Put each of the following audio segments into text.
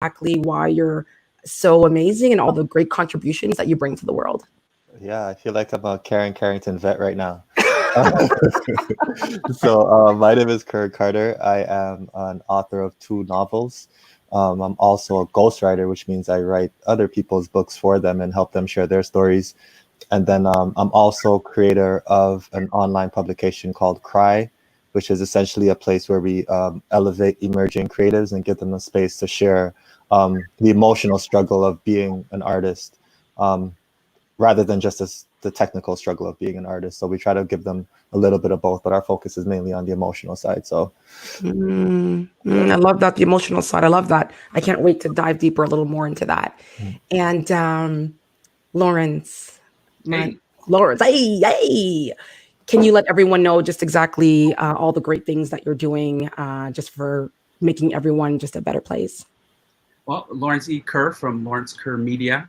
exactly why you're so amazing and all the great contributions that you bring to the world. Yeah, I feel like I'm a Carrington vet right now. So my name is Curt Carter. I am an author of 2 novels. I'm also a ghostwriter, which means I write other people's books for them and help them share their stories. And then I'm also creator of an online publication called Cry, which is essentially a place where we elevate emerging creatives and give them a space to share the emotional struggle of being an artist, rather than just the technical struggle of being an artist. So we try to give them a little bit of both, but our focus is mainly on the emotional side. So I love that, the emotional side. I love that. I can't wait to dive deeper a little more into that. And Lawrence, Lawrence, hey, can you let everyone know just exactly all the great things that you're doing just for making everyone just a better place? Well, Lawrence E. Kerr from Lawrence Kerr Media.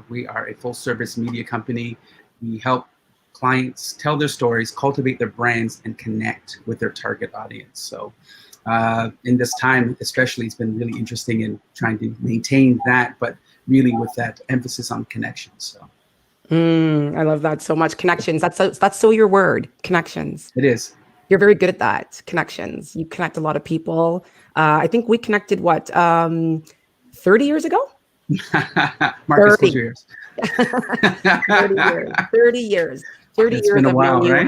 We are a full-service media company. We help clients tell their stories, cultivate their brands, and connect with their target audience. So in this time, especially, it's been really interesting in trying to maintain that, but really with that emphasis on connections. So. I love that so much. Connections. That's so your word. Connections. It is. You're very good at that. Connections. You connect a lot of people. I think we connected 30 years ago? Marcus, close your ears. 30 years. 30 years. 30 it's years been a I've while, known you, right?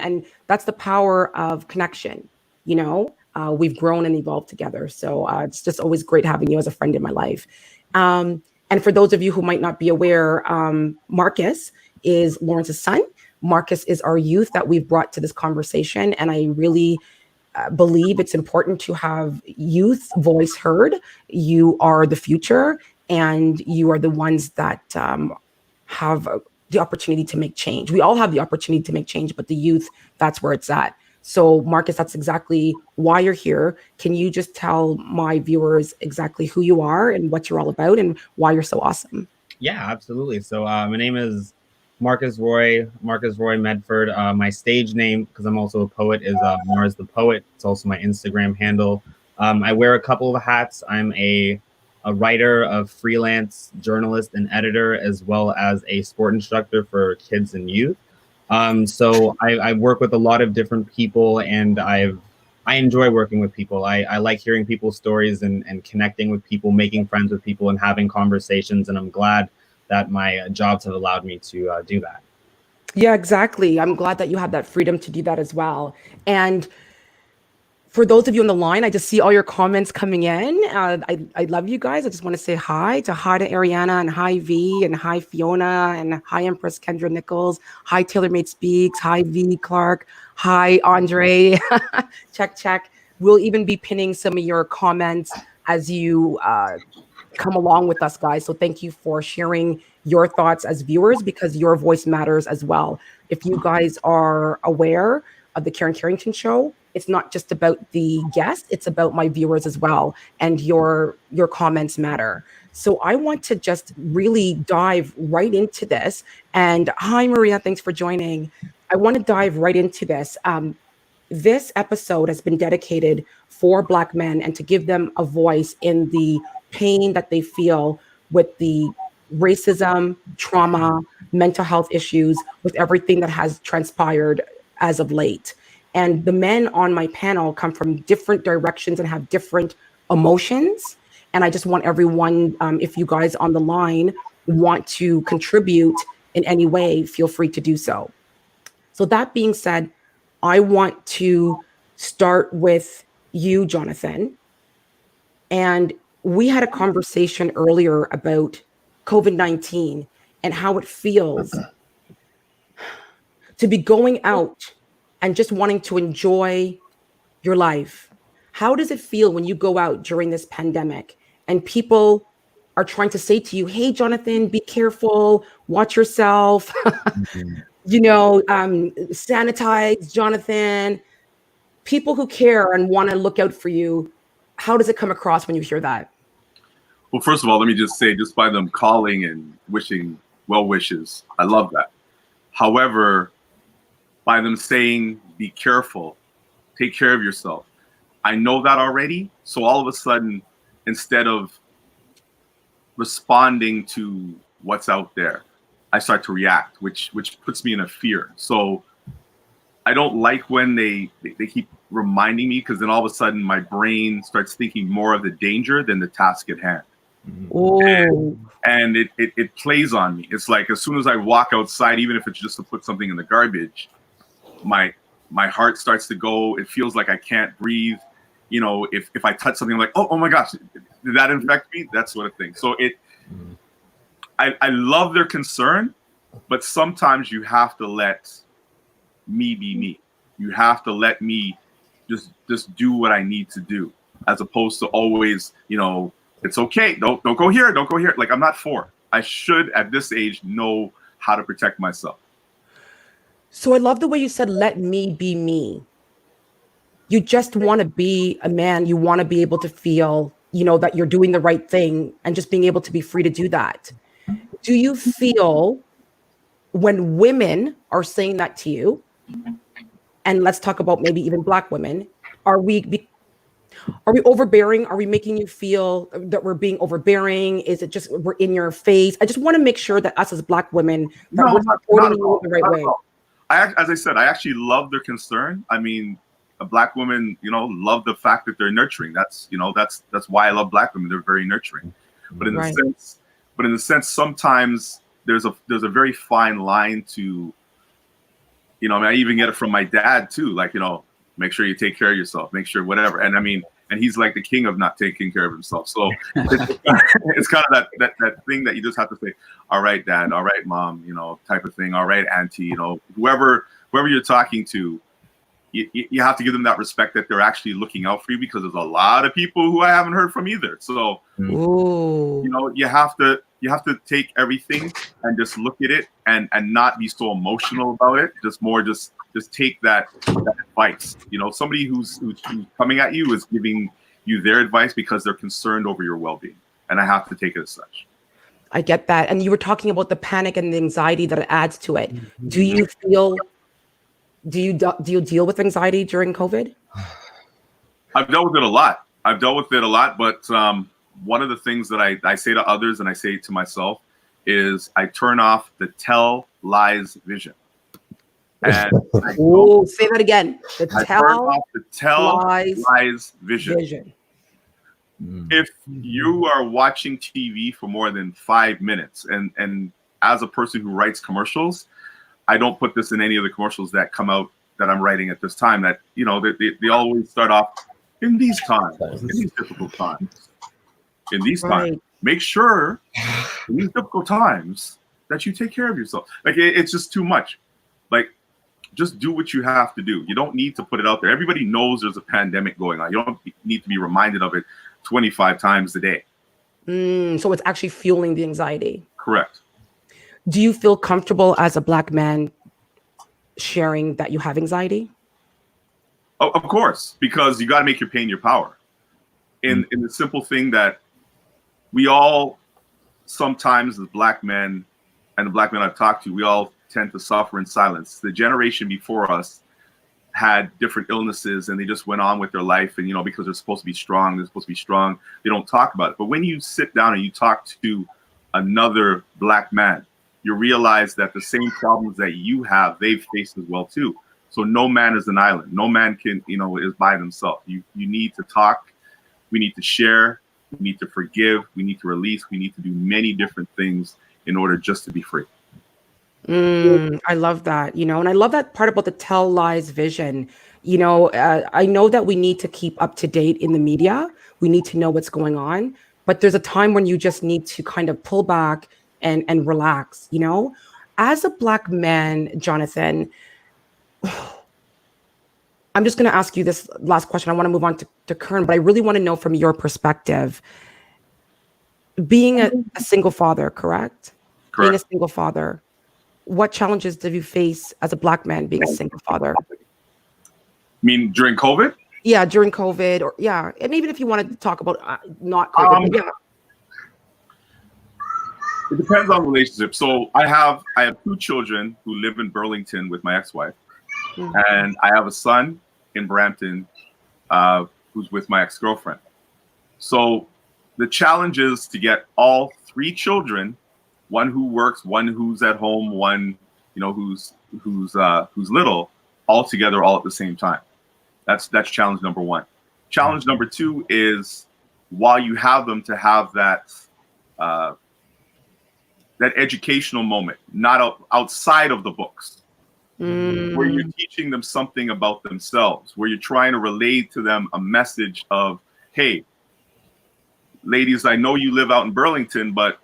And that's the power of connection. You know, we've grown and evolved together. So it's just always great having you as a friend in my life. And for those of you who might not be aware, Marcus is Lawrence's son. Marcus is our youth that we've brought to this conversation. And I really believe it's important to have youth voice heard. You are the future, and you are the ones that have the opportunity to make change. We all have the opportunity to make change, but the youth, that's where it's at. So Marcus, that's exactly why you're here. Can you just tell my viewers exactly who you are and what you're all about and why you're so awesome? Yeah, absolutely. So my name is Marcus Roy Medford. My stage name, because I'm also a poet, is Mars the Poet. It's also my Instagram handle. I wear a couple of hats. I'm a writer, a freelance journalist and editor, as well as a sport instructor for kids and youth. So I work with a lot of different people, and I enjoy working with people. I like hearing people's stories and connecting with people, making friends with people, and having conversations. And I'm glad that my jobs have allowed me to do that. Yeah, exactly. I'm glad that you have that freedom to do that as well. And for those of you on the line, I just see all your comments coming in. I love you guys. I just want to say hi to Ariana, and hi V, and hi Fiona, and hi Empress Kendra Nichols. Hi Taylor Made Speaks. Hi V Clark. Hi Andre. check. We'll even be pinning some of your comments as you come along with us, guys. So thank you for sharing your thoughts as viewers, because your voice matters as well. If you guys are aware of the Karen Carrington Show, it's not just about the guest, it's about my viewers as well. And your comments matter. So I want to just really dive right into this. And hi, Maria, thanks for joining. I want to dive right into this. This episode has been dedicated for Black men and to give them a voice in the pain that they feel with the racism, trauma, mental health issues, with everything that has transpired as of late. And the men on my panel come from different directions and have different emotions. And I just want everyone, if you guys on the line want to contribute in any way, feel free to do so. So that being said, I want to start with you, Jonathan. And we had a conversation earlier about COVID-19 and how it feels to be going out and just wanting to enjoy your life. How does it feel when you go out during this pandemic and people are trying to say to you, hey, Jonathan, be careful, watch yourself, sanitize, Jonathan. People who care and want to look out for you, how does it come across when you hear that? Well, first of all, let me just say, just by them calling and wishing well wishes, I love that. However, by them saying, be careful, take care of yourself, I know that already. So all of a sudden, instead of responding to what's out there, I start to react, which puts me in a fear. So I don't like when they keep reminding me, because then all of a sudden my brain starts thinking more of the danger than the task at hand. Oh. And it plays on me. It's like as soon as I walk outside, even if it's just to put something in the garbage, my heart starts to go. It feels like I can't breathe. You know, if I touch something, I'm like, oh my gosh, did that infect me? That sort of thing. So I love their concern, but sometimes you have to let me be me. You have to let me just do what I need to do, as opposed to always, you know, it's okay. Don't go here. Don't go here. Like, I'm not for. I should at this age know how to protect myself. So I love the way you said, let me be me. You just want to be a man. You want to be able to feel, you know, that you're doing the right thing and just being able to be free to do that. Do you feel when women are saying that to you, and let's talk about maybe even Black women, are we overbearing? Are we making you feel that we're being overbearing? Is it just we're in your face? I just want to make sure that us as Black women, that we're supporting you the right way. As I said, I actually love their concern. I mean, a Black woman, you know, love the fact that they're nurturing. That's, you know, that's why I love Black women. They're very nurturing. But in the sense, sometimes there's a very fine line to, you know, I mean, I even get it from my dad too. Like, you know, make sure you take care of yourself, make sure whatever. And I mean, and he's like the king of not taking care of himself. So it's kind of that thing that you just have to say, all right, dad, all right, mom, you know, type of thing. All right, auntie, you know, whoever you're talking to, you have to give them that respect that they're actually looking out for you, because there's a lot of people who I haven't heard from either. So, you know, you have to take everything and just look at it and not be so emotional about it. Just take that advice. You know, somebody who's coming at you is giving you their advice because they're concerned over your well-being, and I have to take it as such. I get that. And you were talking about the panic and the anxiety that it adds to it. Do you deal with anxiety during COVID? I've dealt with it a lot. But one of the things that I say to others and I say to myself is I turn off the tell lies vision. And say that again. I turn off the tell lies vision. If you are watching TV for more than 5 minutes, and as a person who writes commercials, I don't put this in any of the commercials that come out that I'm writing at this time, that, you know, they always start off in these times, in these difficult times, in these times. Make sure in these difficult times that you take care of yourself. Like, it's just too much. Like, just do what you have to do. You don't need to put it out there. Everybody knows there's a pandemic going on. You don't need to be reminded of it 25 times a day. So it's actually fueling the anxiety. Correct. Do you feel comfortable as a Black man sharing that you have anxiety? Oh, of course, because you got to make your pain your power. In the simple thing that we all, sometimes as Black men, and the Black men I've talked to, we all tend to suffer in silence. The generation before us had different illnesses and they just went on with their life, and, you know, because they're supposed to be strong, they don't talk about it. But when you sit down and you talk to another Black man, you realize that the same problems that you have, they've faced as well too. So no man is an island. No man can, you know, is by themselves. You need to talk. We need to share. We need to forgive. We need to release. We need to do many different things in order just to be free. I love that, you know, and I love that part about the tell lies vision. You know, I know that we need to keep up to date in the media. We need to know what's going on, but there's a time when you just need to kind of pull back and relax, you know. As a Black man, Jonathan, I'm just going to ask you this last question. I want to move on to Kern, but I really want to know from your perspective, being a single father, correct? Being a single father, what challenges did you face as a Black man being a single father? I mean, during COVID? Yeah, during COVID, or yeah, and even if you wanted to talk about not COVID, but yeah. It depends on the relationship. So I have 2 children who live in Burlington with my ex-wife, and I have a son in Brampton who's with my ex-girlfriend. So the challenge is to get all 3 children, one who works, one who's at home, one, you know, who's little, all together, all at the same time. That's challenge number 1. Challenge number 2 is, while you have them, to have that that educational moment, not outside of the books, where you're teaching them something about themselves, where you're trying to relate to them a message of, hey, ladies, I know you live out in Burlington, but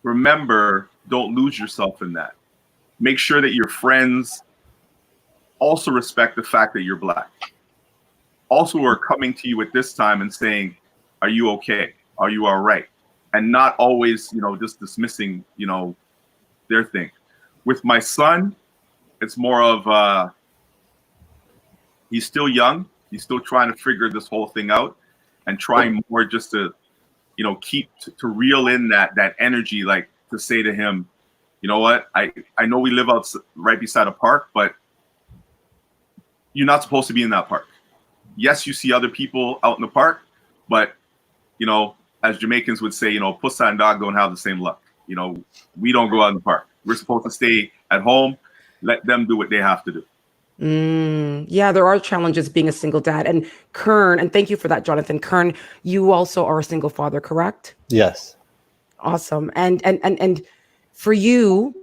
remember, don't lose yourself in that. Make sure that your friends also respect the fact that you're Black. Also are coming to you at this time and saying, are you okay? Are you all right? And not always, you know, just dismissing, you know, their thing. With my son, it's more of, he's still young. He's still trying to figure this whole thing out, and trying more just to, you know, keep to reel in that energy, like to say to him, you know what, I know we live out right beside a park, but you're not supposed to be in that park. Yes, you see other people out in the park, but, you know, as Jamaicans would say, you know, puss and dog don't have the same luck. You know, we don't go out in the park. We're supposed to stay at home, let them do what they have to do. Yeah, there are challenges being a single dad. And Kern, and thank you for that, Jonathan. Kern, you also are a single father, correct? Yes. Awesome. And for you,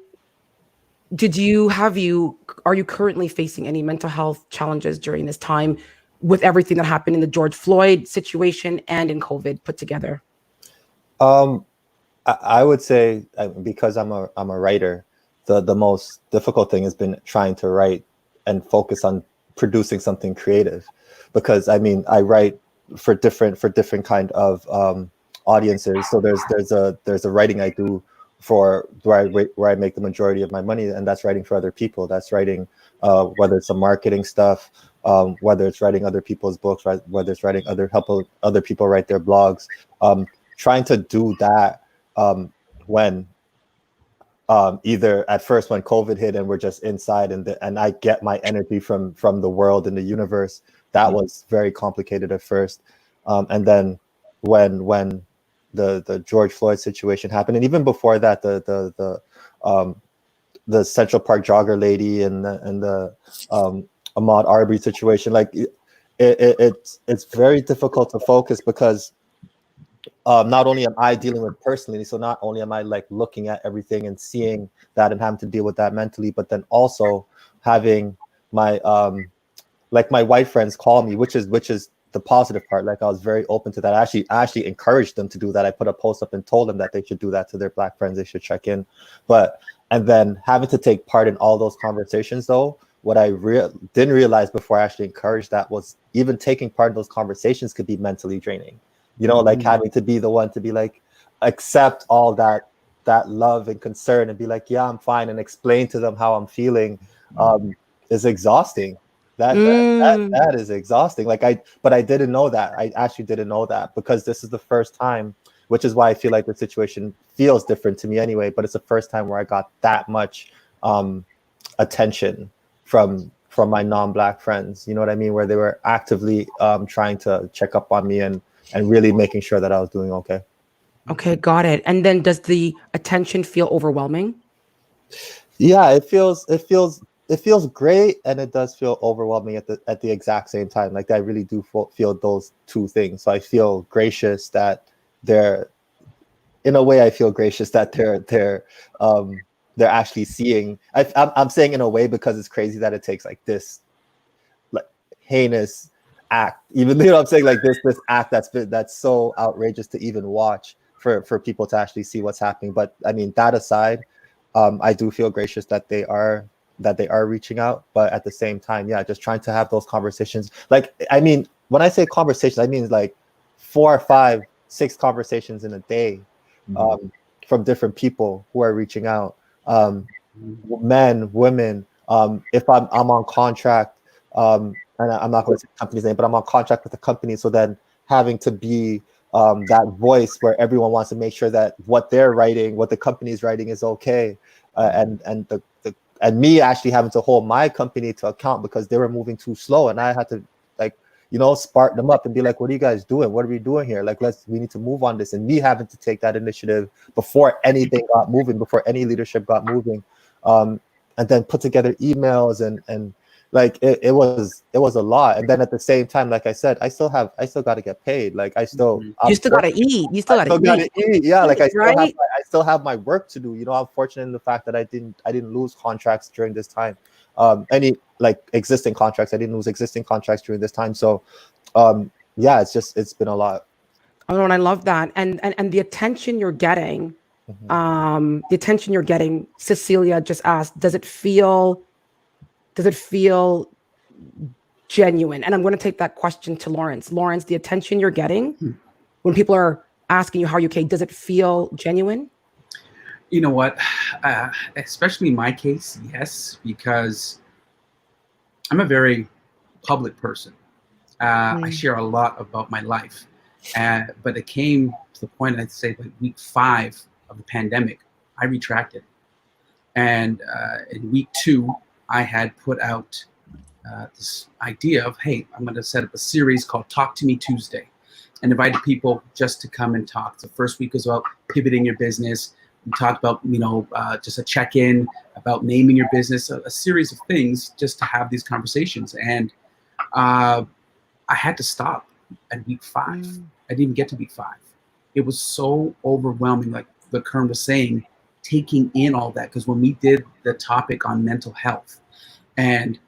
are you currently facing any mental health challenges during this time, with everything that happened in the George Floyd situation and in COVID put together? I would say, because I'm a writer, the most difficult thing has been trying to write and focus on producing something creative, because I mean, I write for different kind of audiences. So there's a writing I do for where I make the majority of my money, and that's writing for other people. That's writing whether it's some marketing stuff, whether it's writing other people's books, right? Whether it's writing help other people write their blogs. Trying to do that when either at first when COVID hit and we're just inside, and I get my energy from the world and the universe, that was very complicated at first. And then when the George Floyd situation happened, and even before that, the Central Park jogger lady and the Ahmaud Arbery situation, like it's very difficult to focus, because not only am I dealing with personally, so not only am I like looking at everything and seeing that and having to deal with that mentally, but then also having my like my white friends call me, which is the positive part. Like, I was very open to that. I actually encouraged them to do that. I put a post up and told them that they should do that to their Black friends. They should check in. And then having to take part in all those conversations, though, what I didn't realize before I actually encouraged that was even taking part in those conversations could be mentally draining. You know, like having to be the one to be like, accept all that love and concern and be like, yeah, I'm fine, and explain to them how I'm feeling is exhausting. That is exhausting. But I didn't know that. I actually didn't know that, because this is the first time, which is why I feel like the situation feels different to me anyway, but it's the first time where I got that much attention from my non-Black friends. You know what I mean? Where they were actively trying to check up on me and really making sure that I was doing okay. Okay, got it. And then does the attention feel overwhelming? Yeah, it feels great, and it does feel overwhelming at the exact same time. Like, I really do feel those two things. So I feel gracious that they're actually seeing. I'm saying in a way because it's crazy that it takes like this like heinous act, even though I'm saying like this act that's so outrageous to even watch for people to actually see what's happening. But I mean, that aside, I do feel gracious that they are reaching out, but at the same time, yeah, just trying to have those conversations. Like, I mean, when I say conversations, I mean like 4 or 5, 6 conversations in a day, from different people who are reaching out, men, women. If I'm on contract, and I'm not going to say the company's name, but I'm on contract with the company. So then having to be that voice where everyone wants to make sure that what they're writing, what the company's writing is okay. And me actually having to hold my company to account because they were moving too slow. And I had to, like, spark them up and be like, what are you guys doing? What are we doing here? Like, we need to move on this. And me having to take that initiative before anything got moving, before any leadership got moving, and then put together emails and like it was a lot. And then at the same time, like I said, I still got to get paid. Like you still gotta eat. You still gotta eat. Yeah, like I still right? have my work to do. I'm fortunate in the fact that I didn't lose contracts during this time. Any like existing contracts, I didn't lose existing contracts during this time. So yeah, it's been a lot. Oh, and I love that. And the attention you're getting, Cecilia just asked, does it feel genuine? And I'm going to take that question to Lawrence. Lawrence, the attention you're getting when people are asking you how you're okay, does it feel genuine? You know what? Especially in my case, yes, because I'm a very public person. I share a lot about my life. But it came to the point, I'd say, like week 5 of the pandemic, I retracted. And in week 2, I had put out this idea of, hey, I'm going to set up a series called Talk to Me Tuesday and invited people just to come and talk. The first week was about pivoting your business. We talked about, just a check-in, about naming your business, a series of things just to have these conversations. And I had to stop at week 5. I didn't even get to week 5. It was so overwhelming, like the Kern was saying, taking in all that. Because when we did the topic on mental health, and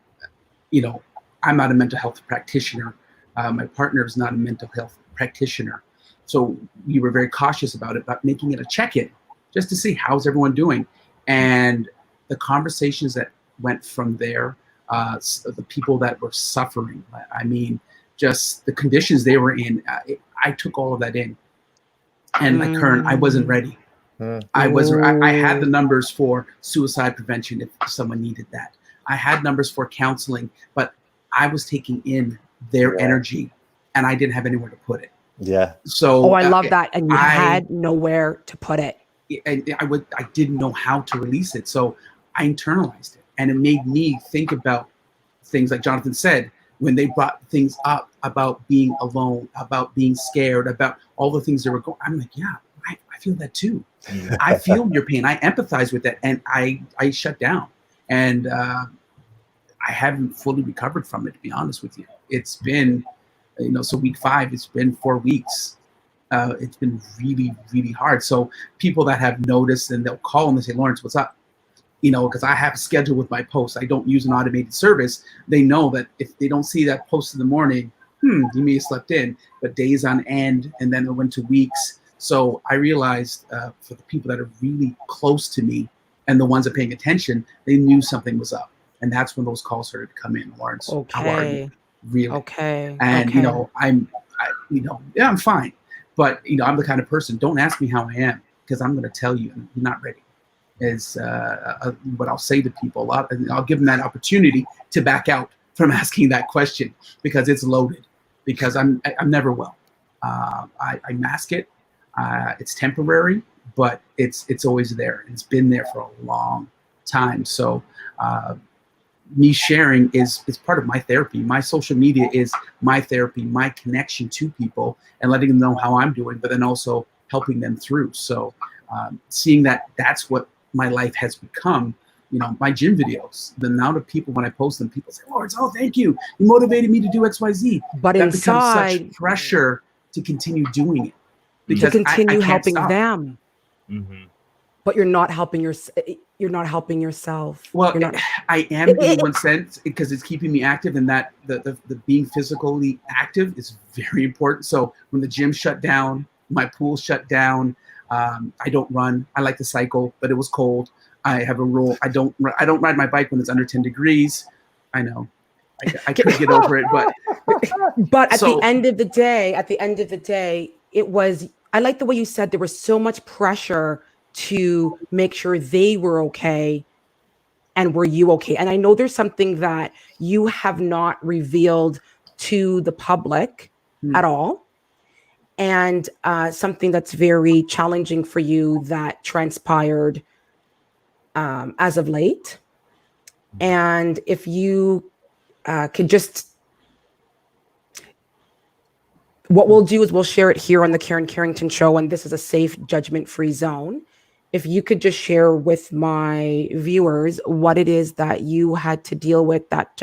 I'm not a mental health practitioner. My partner is not a mental health practitioner. So we were very cautious about it, about making it a check-in, just to see how's everyone doing. And the conversations that went from there, the people that were suffering, I mean, just the conditions they were in, I took all of that in. And like Kern, I wasn't ready. I had the numbers for suicide prevention if someone needed that. I had numbers for counseling, but I was taking in their energy and I didn't have anywhere to put it. Yeah. So I love that. And you had nowhere to put it. I didn't know how to release it. So I internalized it, and it made me think about things like Jonathan said, when they brought things up about being alone, about being scared, about all the things that were going. I'm like, yeah, I feel that too. I feel your pain. I empathize with that. And I shut down. And I haven't fully recovered from it, to be honest with you. It's been, so week 5, it's been 4 weeks. It's been really, really hard. So people that have noticed, and they'll call and they say, Lawrence, what's up? Because I have a schedule with my posts. I don't use an automated service. They know that if they don't see that post in the morning, you may have slept in, but days on end, and then it went to weeks. So I realized for the people that are really close to me and the ones that are paying attention, they knew something was up. And that's when those calls started to come in. Lawrence, how are you? Really? Okay. And, I'm fine. But, I'm the kind of person, don't ask me how I am, because I'm going to tell you I'm not ready. Is what I'll say to people a lot. And I'll give them that opportunity to back out from asking that question, because it's loaded, because I'm never well. I mask it. It's temporary, but it's always there. It's been there for a long time. So me sharing is part of my therapy. My social media is my therapy, my connection to people, and letting them know how I'm doing, but then also helping them through. So seeing that's what my life has become. My gym videos, the amount of people, when I post them, people say, Lawrence, oh, thank you. You motivated me to do XYZ. But that inside, becomes such pressure to continue doing it. Because to continue helping stop. them. Mm-hmm. But you're not helping yourself. Well, I am in one sense, because it's keeping me active, and that the being physically active is very important. So when the gym shut down, my pool shut down, I don't run. I like to cycle, but it was cold. I have a rule. I don't ride my bike when it's under 10 degrees. I know. I could get over it, but at the end of the day, it was, I like the way you said there was so much pressure to make sure they were okay, and were you okay? And I know there's something that you have not revealed to the public at all. And something that's very challenging for you that transpired as of late. And if you could just what we'll do is we'll share it here on the Karen Carrington Show, and this is a safe, judgment-free zone. If you could just share with my viewers what it is that you had to deal with that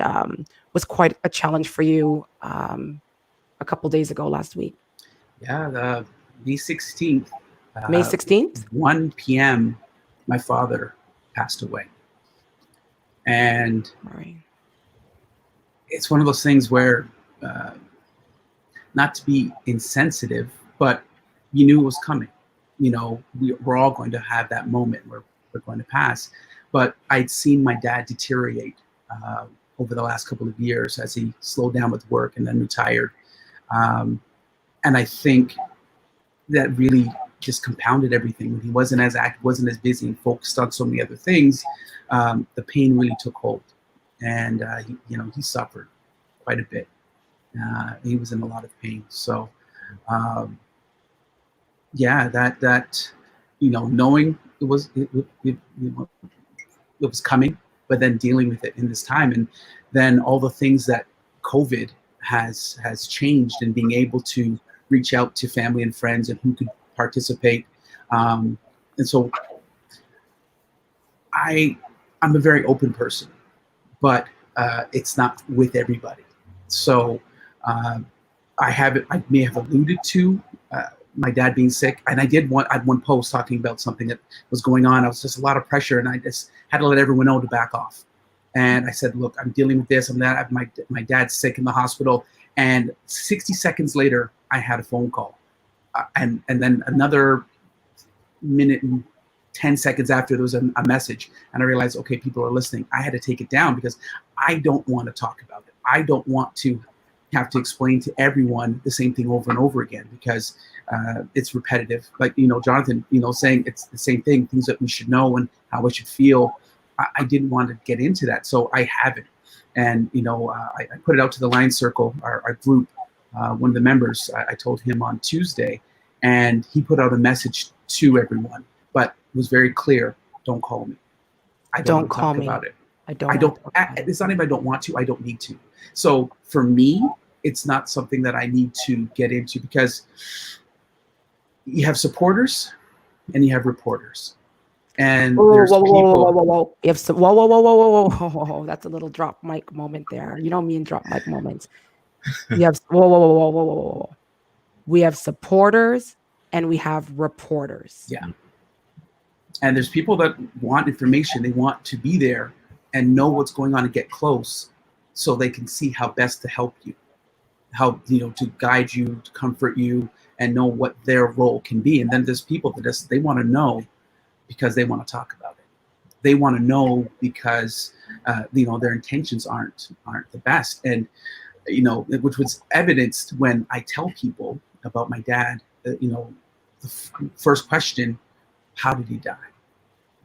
was quite a challenge for you a couple days ago last week. Yeah, the May 16th. May 16th? 1 p.m., my father passed away. And Right. it's one of those things where, not to be insensitive, but you knew it was coming. You know, we're all going to have that moment where we're going to pass. But I'd seen my dad deteriorate over the last couple of years as he slowed down with work and then retired. And I think that really just compounded everything. When he wasn't as active, wasn't as busy, and focused on so many other things, the pain really took hold. And he suffered quite a bit. He was in a lot of pain. So, knowing it was coming, but then dealing with it in this time, and then all the things that COVID has changed, and being able to reach out to family and friends and who could participate. And so I'm a very open person, but it's not with everybody. So I may have alluded to my dad being sick, and I had one post talking about something that was going on. I was just a lot of pressure, and I just had to let everyone know to back off. And I said, look, I'm dealing with this. I'm that. My dad's sick in the hospital. And 60 seconds later, I had a phone call. And then another minute and 10 seconds after, there was a message. And I realized, okay, people are listening. I had to take it down because I don't want to talk about it. I don't want to have to explain to everyone the same thing over and over again, because it's repetitive. Like, Jonathan, saying it's the same thing, things that we should know and how I should feel. I didn't want to get into that. So I haven't. And, I put it out to the Lion Circle, our group. One of the members, I told him on Tuesday, and he put out a message to everyone, but was very clear: don't call me. I don't call me about it. I don't. It's not even I don't want to. I don't need to. So for me, it's not something that I need to get into, because you have supporters and you have reporters. And there's people. You have some, whoa. That's a little drop mic moment there. You know me and drop mic moments. We have whoa. We have supporters and we have reporters. Yeah. And there's people that want information. They want to be there and know what's going on and get close, so they can see how best to help you, how to guide you, to comfort you, and know what their role can be. And then there's people that they want to know because they want to talk about it. They want to know because their intentions aren't the best. And which was evidenced when I tell people about my dad. The first question: how did he die?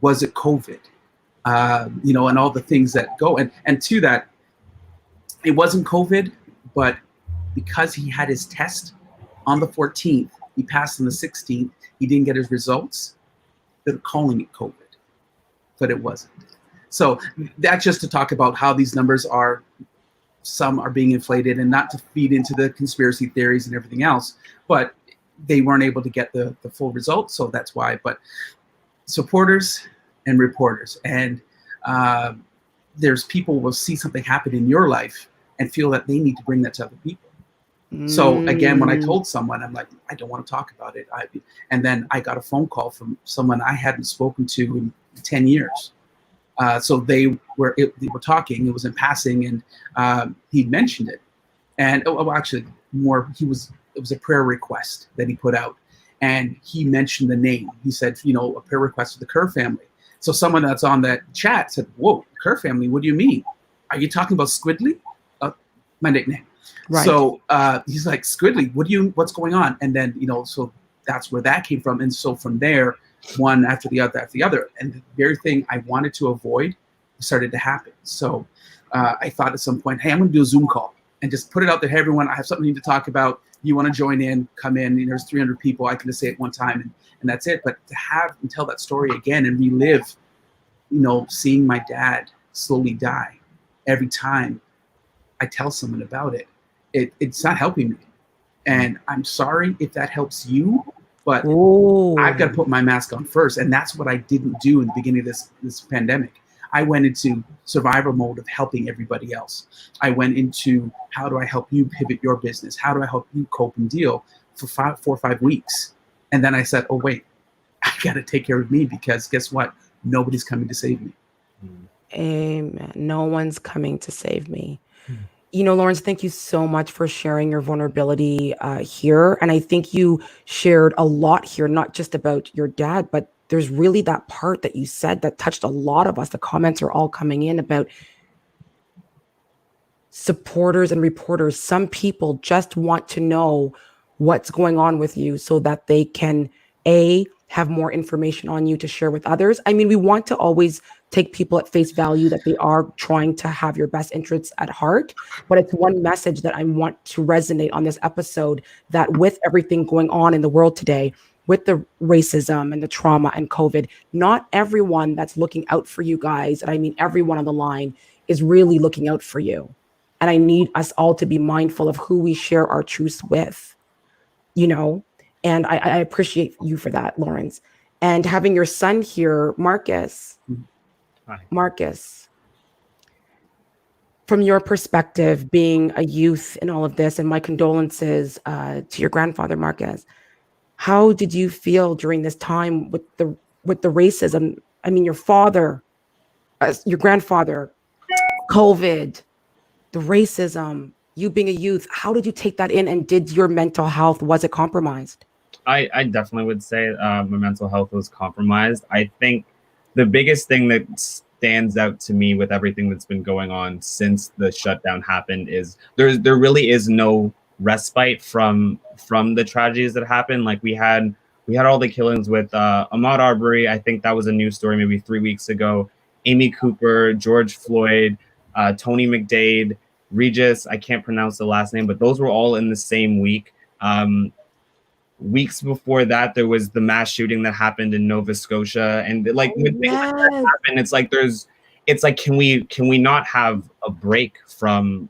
Was it COVID? And all the things that go. And to that, it wasn't COVID, but because he had his test on the 14th, he passed on the 16th, he didn't get his results. They're calling it COVID, but it wasn't. So that's just to talk about how these numbers are. Some are being inflated, and not to feed into the conspiracy theories and everything else, but they weren't able to get the full results. So that's why. But supporters and reporters, and there's people who will see something happen in your life and feel that they need to bring that to other people. So again, when I told someone, I'm like, I don't want to talk about it. And then I got a phone call from someone I hadn't spoken to in 10 years. So they were talking. It was in passing, and he mentioned it. And it was a prayer request that he put out, and he mentioned the name. He said, a prayer request for the Kerr family. So someone that's on that chat said, "Whoa, Kerr family? What do you mean? Are you talking about Squidly?" My nickname. Right. So he's like, "Squidly, what's going on?" And then so that's where that came from. And so from there, one after the other, and the very thing I wanted to avoid started to happen. So I thought at some point, hey, I'm going to do a Zoom call and just put it out there. Hey, everyone, I have something to talk about. You want to join in? Come in. There's 300 people. I can just say it one time, and that's it. But to have and tell that story again and relive, seeing my dad slowly die every time I tell someone about it, it's not helping me. And I'm sorry if that helps you, but Ooh. I've got to put my mask on first. And that's what I didn't do in the beginning of this pandemic. I went into survival mode of helping everybody else. I went into, how do I help you pivot your business? How do I help you cope and deal for 4 or 5 weeks? And then I said, oh, wait, I got to take care of me, because guess what? Nobody's coming to save me. Amen. No one's coming to save me. You know, Lawrence, thank you so much for sharing your vulnerability here. And I think you shared a lot here, not just about your dad, but there's really that part that you said that touched a lot of us. The comments are all coming in about supporters and reporters. Some people just want to know what's going on with you so that they can, have more information on you to share with others. I mean, we want to always take people at face value that they are trying to have your best interests at heart. But it's one message that I want to resonate on this episode, that with everything going on in the world today, with the racism and the trauma and COVID, not everyone that's looking out for you guys, and I mean everyone on the line, is really looking out for you. And I need us all to be mindful of who we share our truths with, you know? And I appreciate you for that, Lawrence. And having your son here, Marcus. Hi. Marcus, from your perspective, being a youth in all of this, and my condolences to your grandfather, Marcus, how did you feel during this time with the racism? I mean, your father, your grandfather, COVID, the racism, you being a youth, how did you take that in? And did your mental health, was it compromised? I definitely would say my mental health was compromised. I think the biggest thing that stands out to me with everything that's been going on since the shutdown happened is there really is no respite from the tragedies that happened. Like we had all the killings with Ahmaud Arbery. I think that was a news story maybe 3 weeks ago. Amy Cooper, George Floyd, Tony McDade, Regis. I can't pronounce the last name, but those were all in the same week. Weeks before that, there was the mass shooting that happened in Nova Scotia, and like when things like that happen, it's like can we not have a break from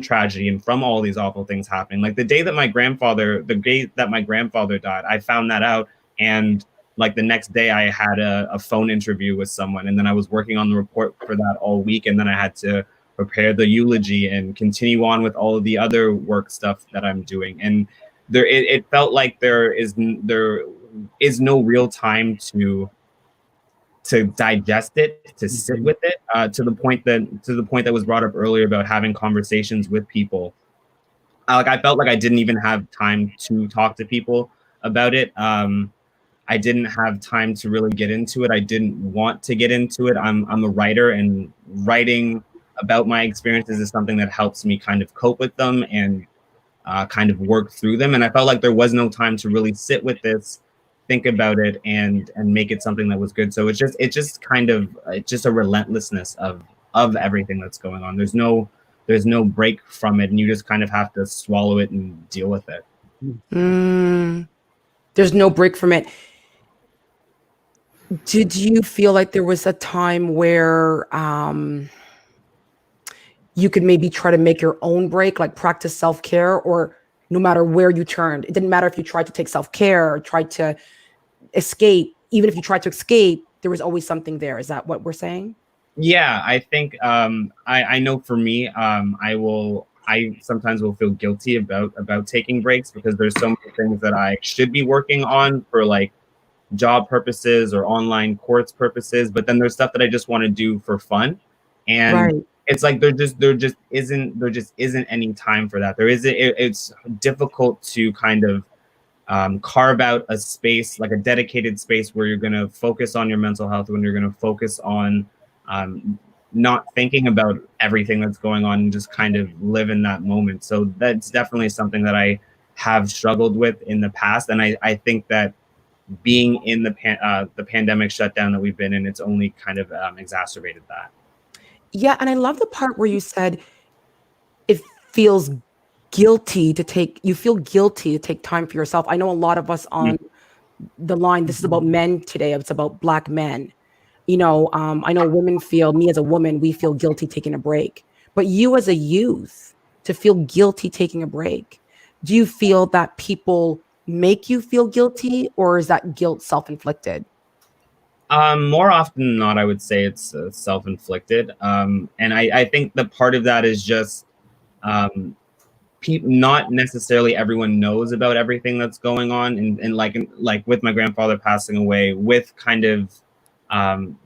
tragedy and from all these awful things happening? Like the day that my grandfather died, I found that out, and like the next day I had a phone interview with someone, and then I was working on the report for that all week, and then I had to prepare the eulogy and continue on with all of the other work stuff that I'm doing. And it felt like there is no real time to digest it, to sit with it, to the point that was brought up earlier about having conversations with people. Like I felt like I didn't even have time to talk to people about it. I didn't have time to really get into it. I didn't want to get into it. I'm a writer, and writing about my experiences is something that helps me kind of cope with them and kind of work through them. And I felt like there was no time to really sit with this, think about it, and make it something that was good. So it's just a relentlessness of everything that's going on. There's no break from it, and you just kind of have to swallow it and deal with it. There's no break from it. Did you feel like there was a time where you could maybe try to make your own break, like practice self-care, or no matter where you turned, it didn't matter if you tried to take self-care or tried to escape, even if you tried to escape, there was always something there. Is that what we're saying? Yeah, I think I know for me, I sometimes will feel guilty about taking breaks, because there's so many things that I should be working on for like job purposes or online course purposes, but then there's stuff that I just want to do for fun. And Right. it's like there just isn't any time for that. It's difficult to kind of carve out a space, like a dedicated space, where you're going to focus on your mental health, when you're going to focus on not thinking about everything that's going on and just kind of live in that moment. So that's definitely something that I have struggled with in the past. And I think that being in the pandemic shutdown that we've been in, it's only kind of exacerbated that. Yeah, and I love the part where you said it feels guilty to take time for yourself. I know a lot of us on the line, this is about men today, it's about Black men. You know, I know women feel, me as a woman, we feel guilty taking a break. But you as a youth, to feel guilty taking a break, do you feel that people make you feel guilty, or is that guilt self-inflicted? More often than not, I would say it's self-inflicted. And I think that part of that is just not necessarily everyone knows about everything that's going on, and like with my grandfather passing away, with kind of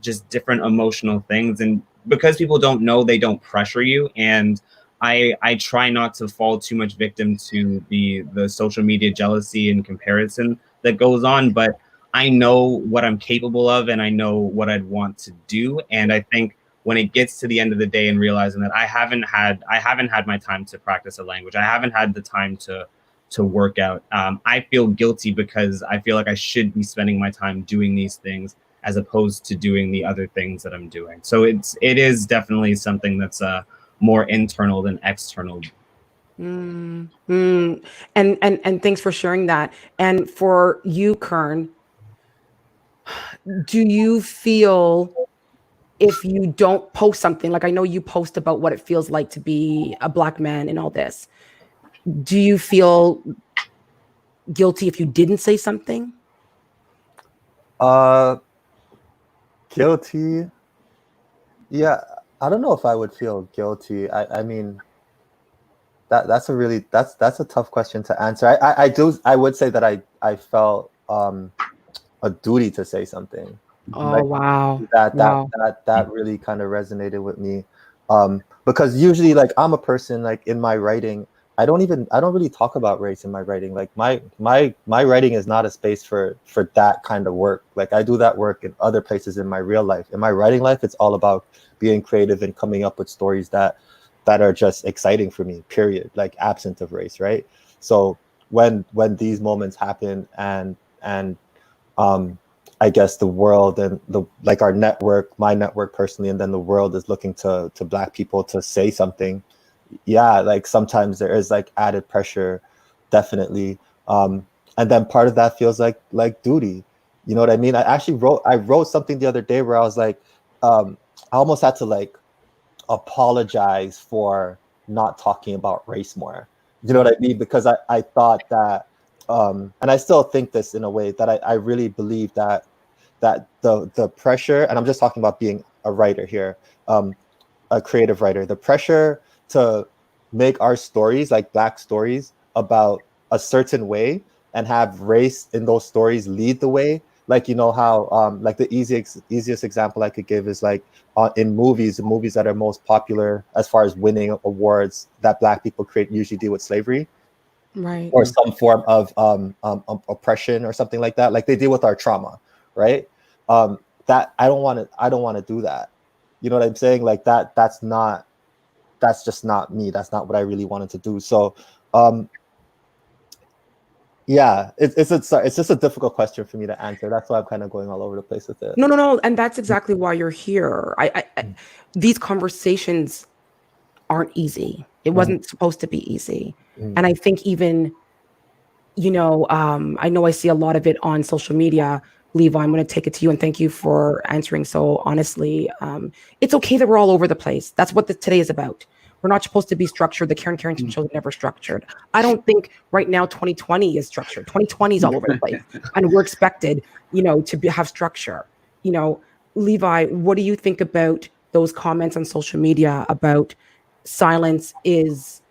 just different emotional things, and because people don't know, they don't pressure you. And I try not to fall too much victim to the social media jealousy and comparison that goes on, but I know what I'm capable of, and I know what I'd want to do. And I think when it gets to the end of the day and realizing that I haven't had my time to practice a language, I haven't had the time to work out, I feel guilty because I feel like I should be spending my time doing these things as opposed to doing the other things that I'm doing. So it is definitely something that's more internal than external. And thanks for sharing that. And for you, Kern, do you feel if you don't post something, like I know you post about what it feels like to be a Black man and all this, do you feel guilty if you didn't say something? Guilty. Yeah, I don't know if I would feel guilty. I mean, that's a tough question to answer. I would say that I felt a duty to say something. Oh, Like, wow. that really kind of resonated with me. Because usually, like, I'm a person, like, in my writing, I don't really talk about race in my writing. Like, my writing is not a space for that kind of work. Like, I do that work in other places in my real life. In my writing life, it's all about being creative and coming up with stories that are just exciting for me, period, like, absent of race, right? So when these moments happen, and I guess the world and our network, my network personally, and then the world is looking to Black people to say something. Yeah, like, sometimes there is, like, added pressure, definitely. And then part of that feels like duty. You know what I mean? I wrote something the other day where I was like, I almost had to, like, apologize for not talking about race more. You know what I mean? Because I thought that, and I still think this in a way, that I really believe that the pressure, and I'm just talking about being a writer here, a creative writer, the pressure to make our stories, like Black stories, about a certain way, and have race in those stories lead the way. Like, you know how, like, the easiest example I could give is, like, in movies, the movies that are most popular as far as winning awards that Black people create usually deal with slavery, Right. or some form of oppression or something like that. Like, they deal with our trauma, right? That I don't want to do that. You know what I'm saying? Like, that's just not me. That's not what I really wanted to do. So, yeah, it's just a difficult question for me to answer. That's why I'm kind of going all over the place with it. No. And that's exactly why you're here. These conversations aren't easy. It wasn't supposed to be easy. And I think even, I know I see a lot of it on social media. Levi, I'm going to take it to you, and thank you for answering so honestly. It's okay that we're all over the place. That's what today is about. We're not supposed to be structured. The Carrington show is never structured. I don't think right now 2020 is structured. 2020 is all over the place, and we're expected, have structure. Levi, what do you think about those comments on social media about silence is,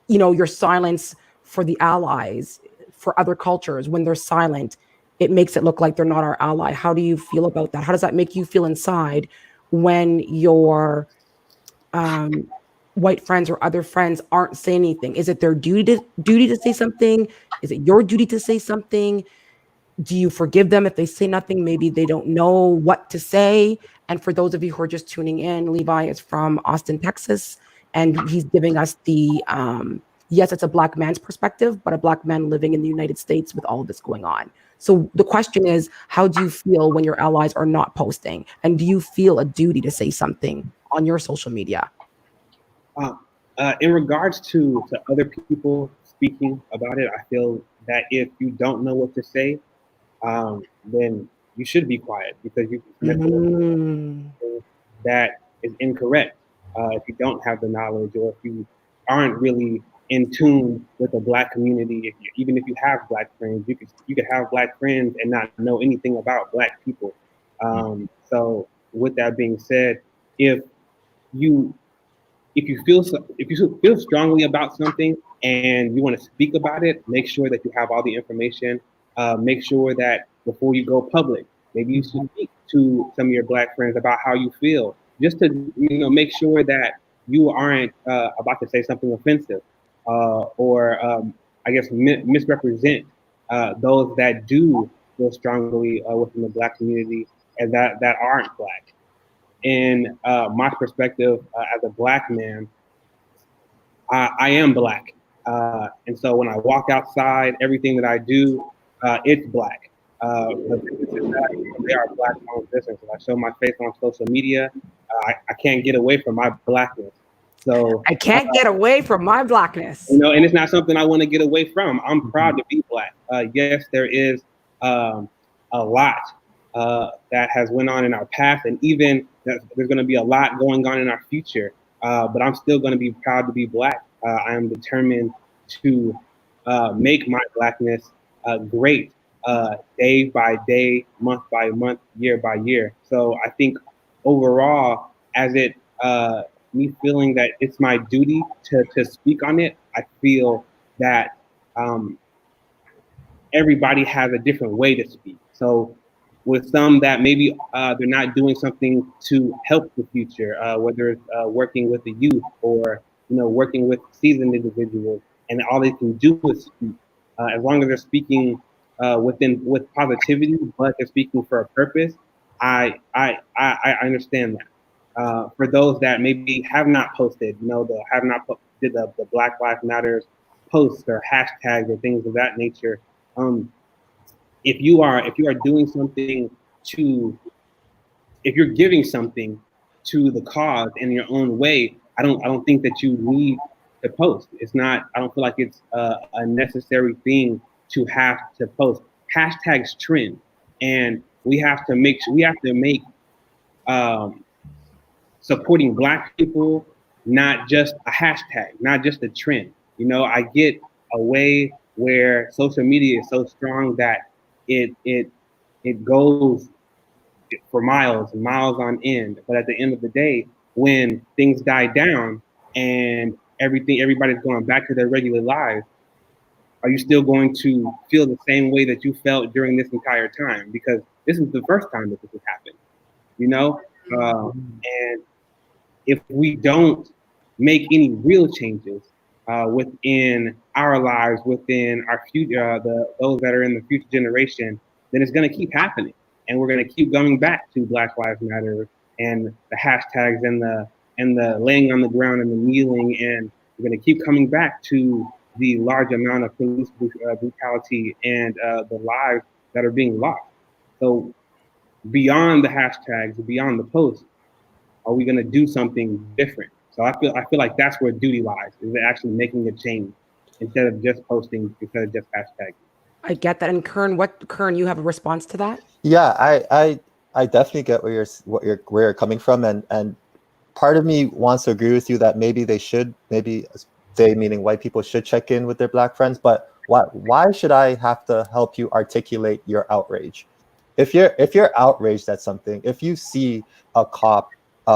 your silence for the allies, for other cultures? When they're silent, it makes it look like they're not our ally. How do you feel about that? How does that make you feel inside when your white friends or other friends aren't saying anything? Is it their duty to say something? Is it your duty to say something? Do you forgive them if they say nothing? Maybe they don't know what to say. And for those of you who are just tuning in, Levi is from Austin, Texas, and he's giving us the yes, it's a Black man's perspective, but a Black man living in the United States with all of this going on. So the question is, how do you feel when your allies are not posting? And do you feel a duty to say something on your social media? In regards to other people speaking about it, I feel that if you don't know what to say, then you should be quiet, because you that is incorrect. If you don't have the knowledge, or if you aren't really in tune with the Black community. Even if you have Black friends, you could have Black friends and not know anything about Black people. So with that being said, if you if you feel strongly about something and you want to speak about it, make sure that you have all the information. Make sure that before you go public, maybe you should speak to some of your Black friends about how you feel, just to make sure that you aren't about to say something offensive or I guess misrepresent those that do feel strongly within the Black community and that aren't Black. In my perspective as a Black man, I am Black. And so when I walk outside, everything that I do, it's Black. The businesses that they are Black-owned businesses. I show my face on social media. I can't get away from my Blackness. So I can't get away from my Blackness. and it's not something I want to get away from. I'm proud to be Black. Yes, there is a lot that has went on in our past, and even there's going to be a lot going on in our future. But I'm still going to be proud to be Black. I am determined to make my Blackness great, day by day, month by month, year by year. So I think overall, as it me feeling that it's my duty to speak on it, I feel that everybody has a different way to speak. So with some that maybe they're not doing something to help the future, whether it's working with the youth or working with seasoned individuals, and all they can do is speak. As long as they're speaking with positivity, but they're speaking for a purpose, I understand that. For those that maybe have not posted, have not did the Black Lives Matters posts or hashtags or things of that nature. If you are doing something if you're giving something to the cause in your own way, I don't think that you need to post. It's not. I don't feel like it's a necessary thing to have to post. Hashtags trend, and we have to make supporting Black people not just a hashtag, not just a trend. I get a way where social media is so strong that it goes for miles and miles on end. But at the end of the day, when things die down and everybody's going back to their regular lives, are you still going to feel the same way that you felt during this entire time? Because this is the first time that this has happened, and if we don't make any real changes within our lives, within our future, those that are in the future generation, then it's going to keep happening, and we're going to keep going back to Black Lives Matter and the hashtags and the laying on the ground and the kneeling, and we're going to keep coming back to the large amount of police brutality and the lives that are being lost. So beyond the hashtags, beyond the posts, are we going to do something different? So I feel like that's where duty lies, is actually making a change instead of just posting, instead of just hashtagging. I get that. And Kern, you have a response to that? Yeah, I definitely get where you're coming from, and part of me wants to agree with you that maybe they, meaning white people, should check in with their Black friends. But why should I have to help you articulate your outrage? If you're outraged at something, if you see a cop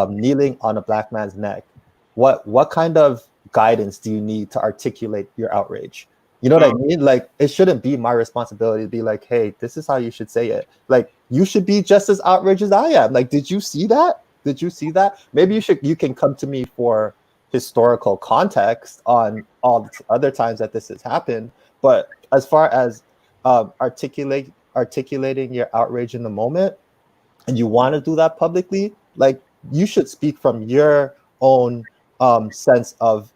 kneeling on a Black man's neck, what kind of guidance do you need to articulate your outrage? You know what I mean? Like, it shouldn't be my responsibility to be like, hey, this is how you should say it. Like, you should be just as outraged as I am. Like, did you see that? Did you see that? Maybe you can come to me for historical context on all the other times that this has happened. But as far as articulating your outrage in the moment, and you want to do that publicly, like, you should speak from your own sense of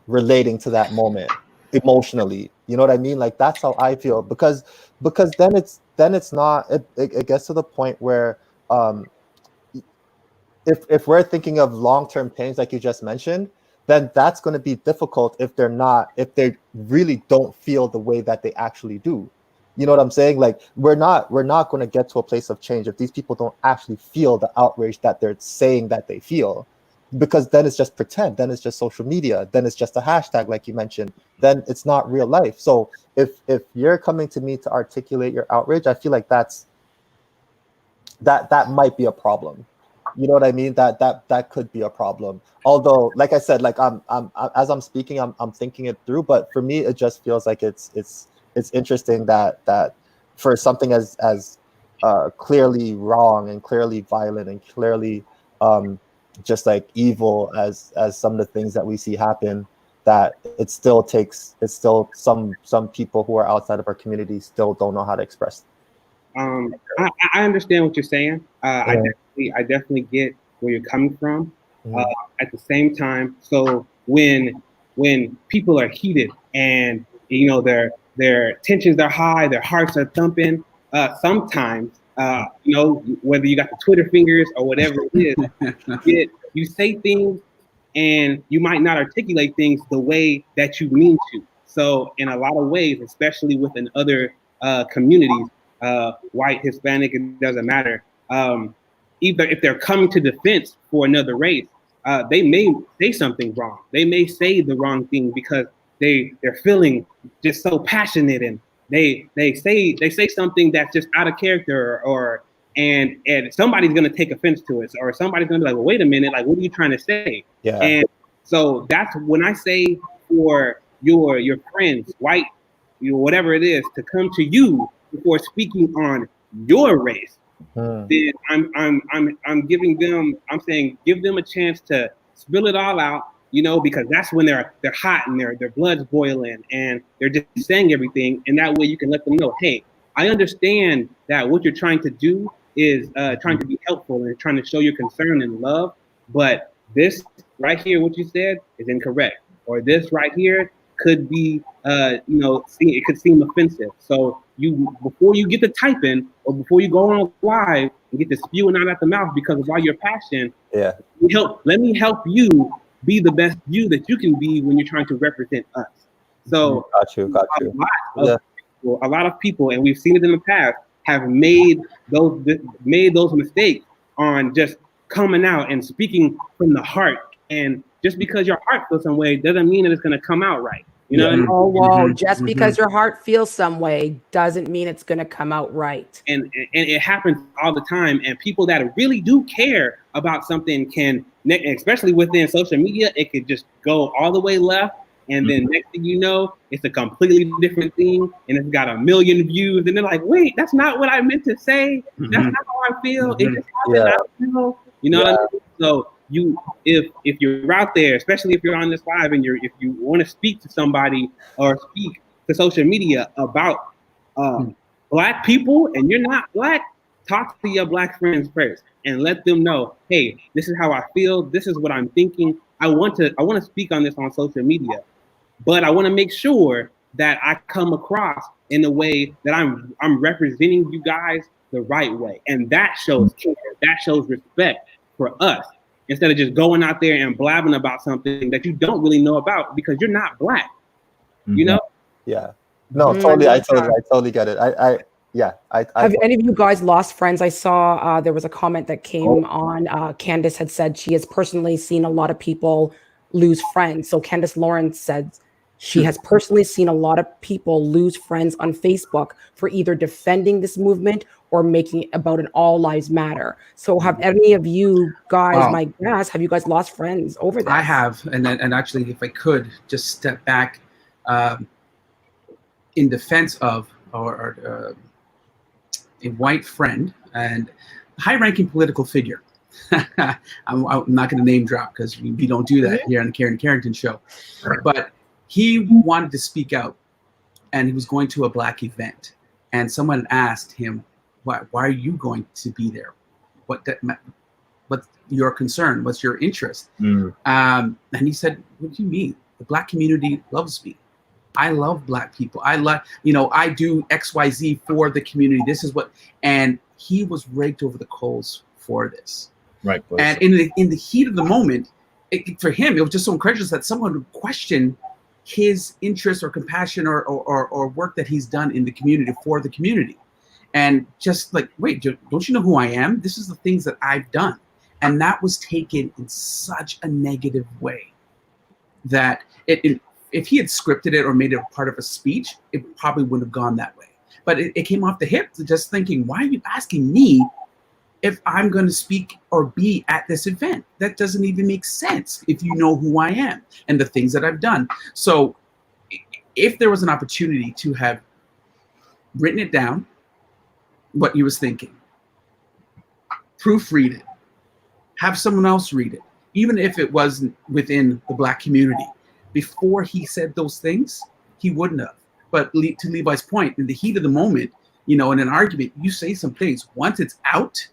relating to that moment emotionally. You know what I mean? Like, that's how I feel, because then it's not, it gets to the point where if we're thinking of long-term change, like you just mentioned, then that's going to be difficult if they really don't feel the way that they actually do. You know what I'm saying? Like, we're not going to get to a place of change if these people don't actually feel the outrage that they're saying that they feel. because then it's just pretend, then it's just social media, then it's just a hashtag like you mentioned, then it's not real life. So if you're coming to me to articulate your outrage, I feel like that might be a problem. You know what I mean? That could be a problem. Although, like I said, like I'm as I'm speaking, I'm thinking it through. But for me, it just feels like it's interesting that for something as clearly wrong and clearly violent and clearly just like evil as some of the things that we see happen, that it's still some people who are outside of our community still don't know how to express. I understand what you're saying. I definitely get where you're coming from. At the same time, so when people are heated and you know their tensions are high, their hearts are thumping, sometimes you know, whether you got the Twitter fingers or whatever it is, you say things and you might not articulate things the way that you mean to. So in a lot of ways, especially within other communities, white, Hispanic, it doesn't matter. Either if they're coming to defense for another race, they may say something wrong. They may say the wrong thing because they're feeling just so passionate, and they say something that's just out of character, or and somebody's gonna take offense to it, or somebody's gonna be like, well, wait a minute, like, what are you trying to say? Yeah. And so that's when I say for your friends, white, you know, whatever it is, to come to you before speaking on your race, then I'm giving them, I'm saying, give them a chance to spill it all out, you know, because that's when they're hot and their blood's boiling and they're just saying everything, and that way you can let them know, hey, I understand that what you're trying to do is trying to be helpful and trying to show your concern and love, but this right here, what you said, is incorrect, or this right here could be, you know, it could seem offensive. So before you get to typing, or before you go on live and get to spewing out at the mouth because of all your passion, let me help you be the best you that you can be when you're trying to represent us. So got you. A lot of people, and we've seen it in the past, have made those mistakes on just coming out and speaking from the heart. And just because your heart feels some way doesn't mean that it's going to come out right. You know what I mean? Oh, whoa. Just because your heart feels some way doesn't mean it's going to come out right. And it happens all the time. And people that really do care about something can, especially within social media, it could just go all the way left. And then next thing you know, it's a completely different thing. And it's got 1 million views. And they're like, wait, that's not what I meant to say. That's not how I feel. It just happened. I don't know. You know what I mean? So if you're out there, especially if you're on this live and if you want to speak to somebody or speak to social media about Black people and you're not Black, talk to your Black friends first and let them know, hey, this is how I feel. This is what I'm thinking. I want to speak on this on social media, but I want to make sure that I come across in a way that I'm representing you guys the right way, and that shows care. That shows respect for us. Instead of just going out there and blabbing about something that you don't really know about because you're not Black, you know? Yeah. No, totally. I totally get it. Have any of you guys lost friends? I saw there was a comment that came on. Candace had said she has personally seen a lot of people lose friends. So Candace Lawrence said she has personally seen a lot of people lose friends on Facebook for either defending this movement or making it about an all lives matter. So have any of you guys, my guess, have you guys lost friends over this? I have, and actually, if I could just step back in defense of a white friend and high-ranking political figure. I'm not going to name drop because we don't do that here on the Carrington show. But he wanted to speak out, and he was going to a Black event, and someone asked him, "Why are you going to be there? What's your concern? What's your interest?" And he said, "What do you mean? The Black community loves me. I love Black people. I do XYZ for the community. This is what," and he was raked over the coals for this. Right. And in the heat of the moment, for him, it was just so incredulous that someone would question his interest or compassion or work that he's done in the community for the community. And just like, wait, don't you know who I am? This is the things that I've done. And that was taken in such a negative way that if he had scripted it or made it a part of a speech, it probably wouldn't have gone that way. But it came off the hip, just thinking, why are you asking me if I'm going to speak or be at this event? That doesn't even make sense if you know who I am and the things that I've done. So if there was an opportunity to have written it down, what he was thinking, proofread it, have someone else read it, even if it wasn't within the Black community, before he said those things, he wouldn't have. But to Levi's point, in the heat of the moment, in an argument, you say some things. Once it's out,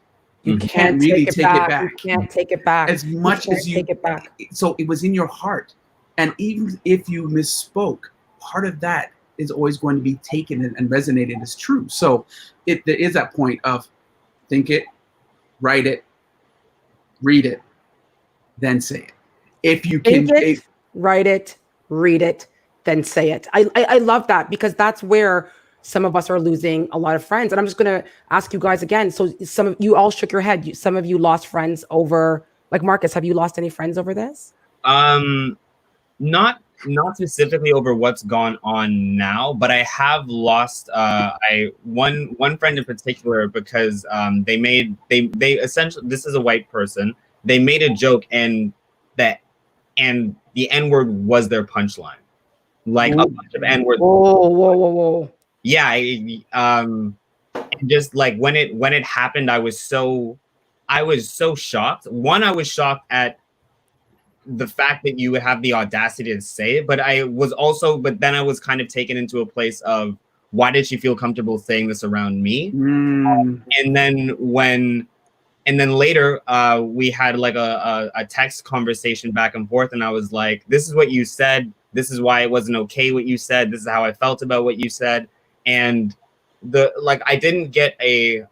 you can't really take it back. You can't take it back. As much as you take it back. So it was in your heart. And even if you misspoke, part of that is always going to be taken and resonated as true. So there is that point of think it, write it, read it, then say it. If you can think it, write it, read it, then say it. I love that, because that's where some of us are losing a lot of friends. And I'm just going to ask you guys again. So some of you all shook your head. Some of you lost friends over, like Marcus, have you lost any friends over this? Not specifically over what's gone on now, but I have lost one friend in particular because they essentially, this is a white person, they made a joke and the N-word was their punchline. Like a bunch of N-words. Whoa. Yeah, just like when it happened, I was so shocked. One, I was shocked at the fact that you would have the audacity to say it, but then I was kind of taken into a place of, why did she feel comfortable saying this around me? And then later we had like a text conversation back and forth, and I was like, this is what you said, this is why it wasn't okay what you said, this is how I felt about what you said. And I didn't get a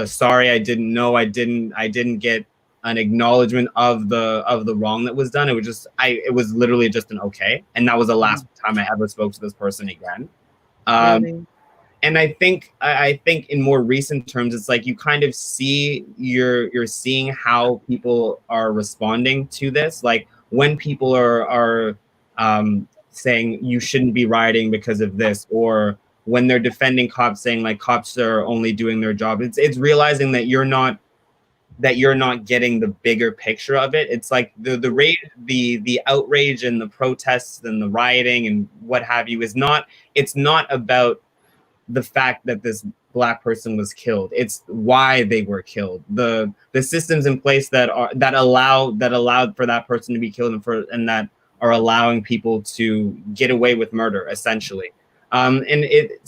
sorry, I didn't know, I didn't get an acknowledgement of the wrong that was done. It was just it was literally just an okay, and that was the last time I ever spoke to this person again. Really? And I think in more recent terms, it's like you kind of see you're seeing how people are responding to this. Like when people are saying you shouldn't be rioting because of this, or when they're defending cops, saying like cops are only doing their job. It's realizing that you're not getting the bigger picture of it. It's like the outrage and the protests and the rioting and what have you it's not about the fact that this Black person was killed. It's why they were killed. The systems in place that allowed for that person to be killed and that are allowing people to get away with murder, essentially. It's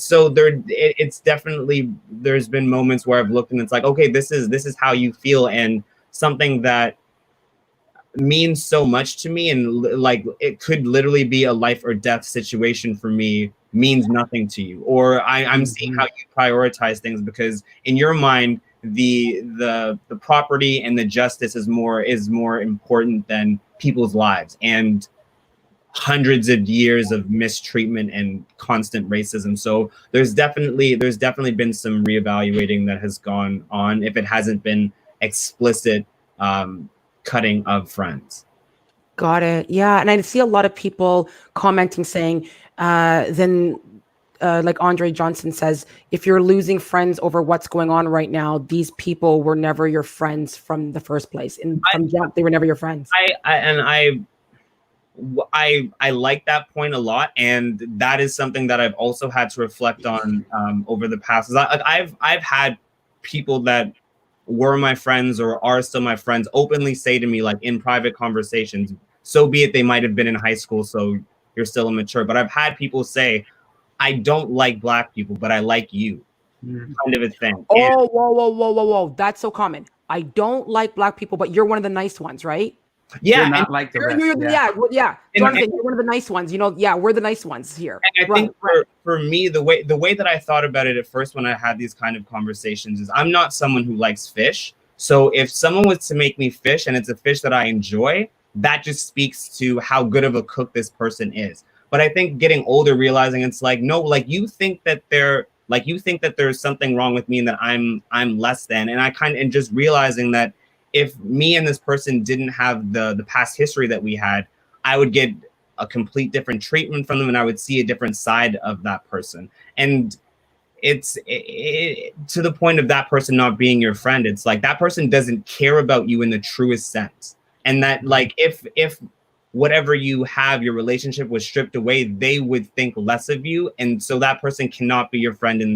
definitely, there's been moments where I've looked and it's like, okay, this is how you feel, and something that means so much to me, and like it could literally be a life or death situation for me, means nothing to you. Or I'm seeing how you prioritize things, because in your mind the property and the justice is more important than people's lives and hundreds of years of mistreatment and constant racism. So there's definitely been some reevaluating that has gone on, if it hasn't been explicit cutting of friends. Got it. Yeah. And I see a lot of people commenting saying, like Andre Johnson says, if you're losing friends over what's going on right now, these people were never your friends from the first place. And from jump, they were never your friends. I like that point a lot, and that is something that I've also had to reflect on over the past. I've had people that were my friends or are still my friends openly say to me, like in private conversations, so be it, they might have been in high school, so you're still immature, but I've had people say, I don't like Black people, but I like you, kind of a thing. Oh, whoa. That's so common. I don't like Black people, but you're one of the nice ones, right? Yeah, you're not like the rest. Jonathan, you're one of the nice ones. We're the nice ones here. And I think for me, the way that I thought about it at first when I had these kind of conversations is, I'm not someone who likes fish. So if someone was to make me fish and it's a fish that I enjoy, that just speaks to how good of a cook this person is. But I think getting older, realizing it's like, no, like you think that there's something wrong with me and that I'm less than, and just realizing that if me and this person didn't have the past history that we had, I would get a complete different treatment from them, and I would see a different side of that person. And it's to the point of that person not being your friend. It's like that person doesn't care about you in the truest sense, and that like if whatever you have, your relationship was stripped away, they would think less of you, and so that person cannot be your friend in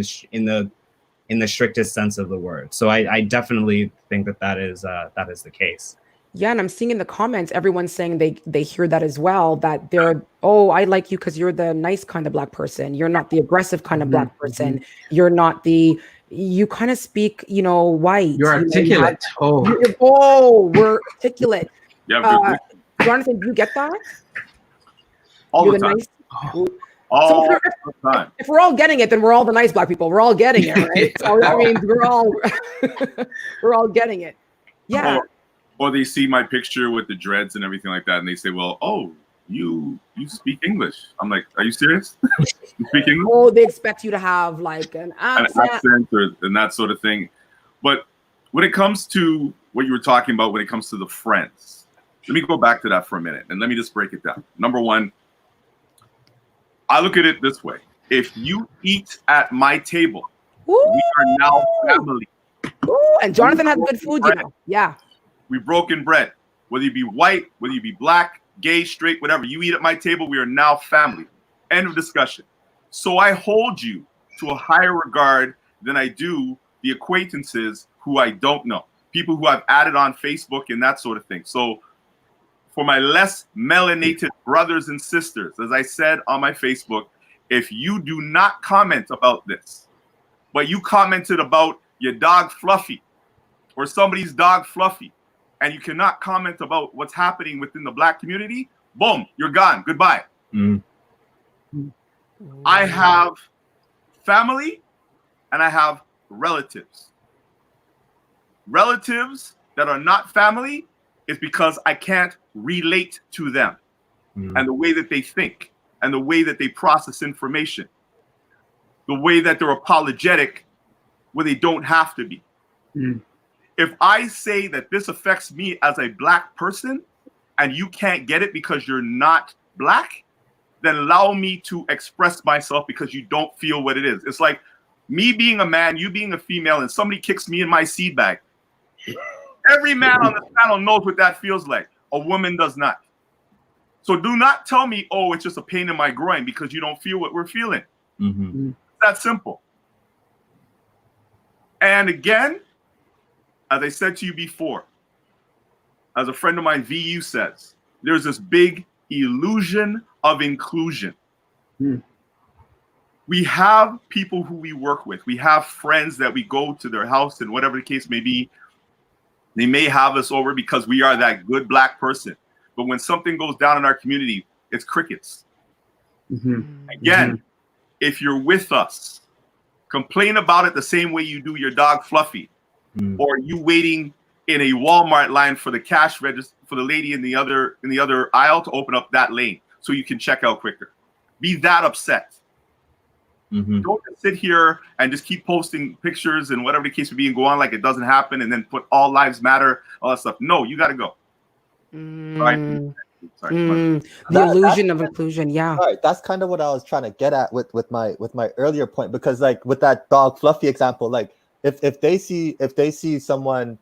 the strictest sense of the word. So I definitely think that is the case. Yeah, and I'm seeing in the comments everyone's saying they hear that as well, that they're, oh, I like you because you're the nice kind of Black person. You're not the aggressive kind of Black person. You're not you kind of speak, white. You're articulate. We're articulate. Yeah, Jonathan, do you get that? all the time. All the time. If we're all getting it, then we're all the nice Black people. We're all getting it, right? So that means we're all getting it. Yeah. Or they see my picture with the dreads and everything like that, and they say, well, oh, you speak English. I'm like, are you serious? You speak English? Oh, they expect you to have like an accent and that sort of thing. But when it comes to what you were talking about, when it comes to the friends, let me go back to that for a minute, and let me just break it down. Number one, I look at it this way. If you eat at my table, we are now family. Ooh, and Jonathan has good food, Yeah. We broken bread. Whether you be white, whether you be Black, gay, straight, whatever, you eat at my table, we are now family. End of discussion. So I hold you to a higher regard than I do the acquaintances who I don't know, people who I've added on Facebook and that sort of thing. So for my less melanated brothers and sisters, as I said on my Facebook, if you do not comment about this, but you commented about your dog Fluffy or somebody's dog Fluffy, and you cannot comment about what's happening within the Black community, boom, you're gone. Goodbye. I have family and I have relatives. Relatives that are not family is because I can't relate to them and the way that they think and the way that they process information, the way that they're apologetic where they don't have to be. If I say that this affects me as a Black person and you can't get it because you're not Black, then allow me to express myself because you don't feel what it is. It's like me being a man, you being a female, and somebody kicks me in my seed bag. Every man on this panel knows what that feels like. A woman does not. So do not tell me, oh, it's just a pain in my groin because you don't feel what we're feeling. It's that simple. And again, as I said to you before, as a friend of mine, VU says, there's this big illusion of inclusion. We have people who we work with. We have friends that we go to their house and whatever the case may be, they may have us over because we are that good Black person. But when something goes down in our community, it's crickets. Again, if you're with us, complain about it the same way you do your dog Fluffy. Or you waiting in a Walmart line for the cash register for the lady in the other aisle to open up that lane so you can check out quicker. Be that upset. Don't just sit here and just keep posting pictures and whatever the case may be and go on like it doesn't happen and then put all lives matter, all that stuff. No, you got to go. The illusion of inclusion, yeah. All right, that's kind of what I was trying to get at with my earlier point, because like with that dog Fluffy example, like if they see someone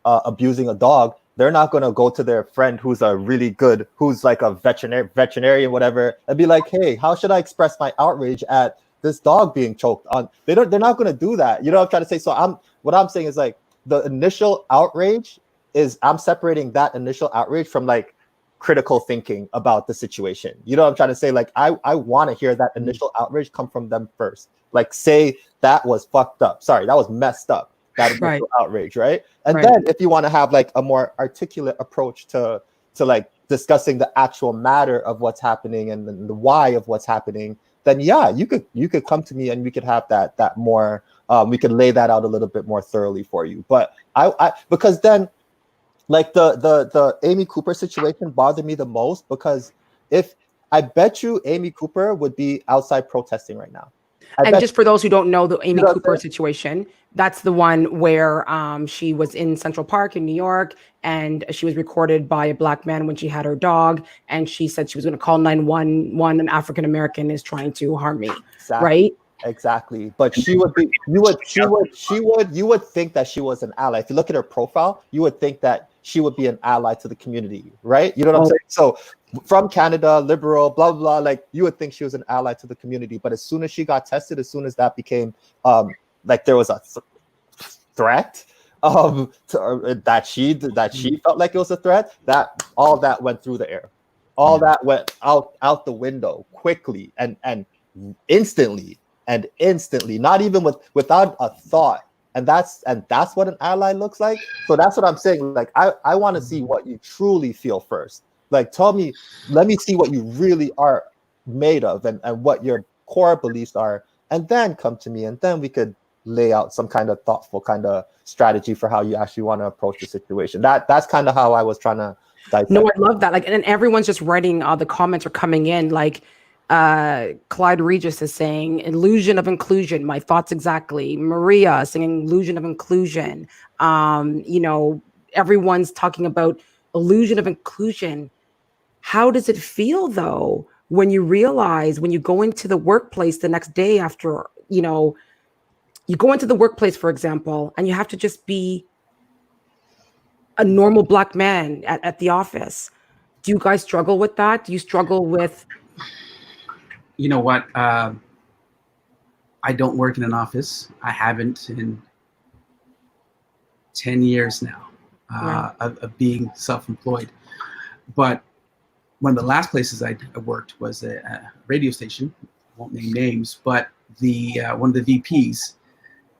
abusing a dog, they're not going to go to their friend who's who's like a veterinarian, whatever, and be like, hey, how should I express my outrage at this dog being choked on? They're not going to do that. You know what I'm trying to say? So what I'm saying is like the initial outrage is I'm separating that initial outrage from like critical thinking about the situation. You know what I'm trying to say? Like I want to hear that initial outrage come from them first. Like say that was fucked up. Sorry, that was messed up. That initial outrage, right? And then if you want to have like a more articulate approach to like discussing the actual matter of what's happening and the why of what's happening, then yeah, you could come to me and we could have that more we could lay that out a little bit more thoroughly for you. But I because then like the Amy Cooper situation bothered me the most, because if I bet you Amy Cooper would be outside protesting right now. And just for those who don't know the Amy You know what I'm Cooper saying? situation, that's the one where she was in Central Park in New York, and she was recorded by a black man when she had her dog, and she said she was going to call 911. An African American is trying to harm me, right? Exactly. But you would think that she was an ally. If you look at her profile, you would think that she would be an ally to the community, right? You know what I'm saying? So from Canada, liberal, blah, blah, blah, like you would think she was an ally to the community. But as soon as she got tested, as soon as that became like there was a threat that she felt like it was a threat, that all that went through the air. All that went out the window quickly and instantly, not even without a thought. And that's what an ally looks like. So that's what I'm saying. Like I want to see what you truly feel first. Like let me see what you really are made of and what your core beliefs are, and then come to me, and then we could lay out some kind of thoughtful kind of strategy for how you actually want to approach the situation. That's kind of how I was trying to dissect. No, I love that. Like, and everyone's just writing, the comments are coming in. Like, Clyde Regis is saying, illusion of inclusion. My thoughts exactly. Maria saying illusion of inclusion. Everyone's talking about illusion of inclusion. How does it feel though, when you realize, when you go into the workplace the next day after, you go into the workplace, for example, and you have to just be a normal black man at the office? Do you guys struggle with that? Do you struggle with? You know what? I don't work in an office. I haven't in 10 years now of being self-employed. But one of the last places I worked was a radio station. I won't name names, but one of the VPs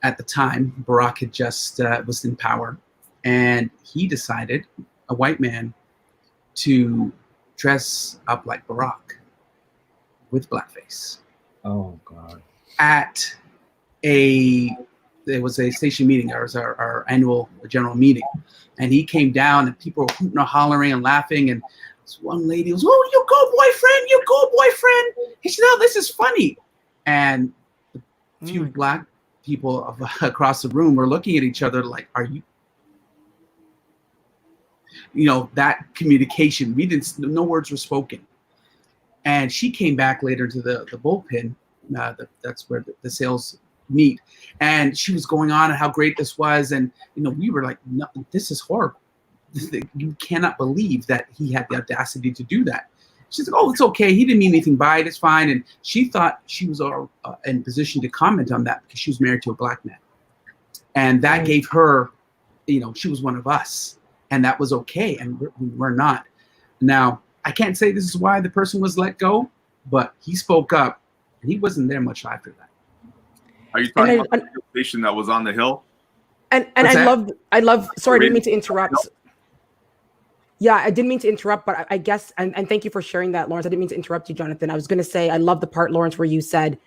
at the time, Barack had just was in power, and he decided, a white man, to dress up like Barack with blackface. Oh God! There was a station meeting. It was our annual general meeting, and he came down, and people were hooting and hollering and laughing. And this one lady was, "Oh, you go, boyfriend! You go, boyfriend!" He said, "Oh, this is funny." And a few black people across the room were looking at each other like, "Are you?" That communication. No words were spoken. And she came back later to the bullpen. That's where the sales meet. And she was going on and how great this was. And, we were like, no, this is horrible. You cannot believe that he had the audacity to do that. She's like, oh, it's okay. He didn't mean anything by it. It's fine. And she thought she was in position to comment on that because she was married to a black man. And that gave her, she was one of us. And that was okay. And we're not. Now, I can't say this is why the person was let go, but he spoke up, and he wasn't there much after that. Are you talking about the station that was on the hill? And I love. Sorry, I didn't mean to interrupt. Yeah, I didn't mean to interrupt, but I guess, and thank you for sharing that, Lawrence. I didn't mean to interrupt you, Jonathan. I was going to say, I love the part, Lawrence, where you said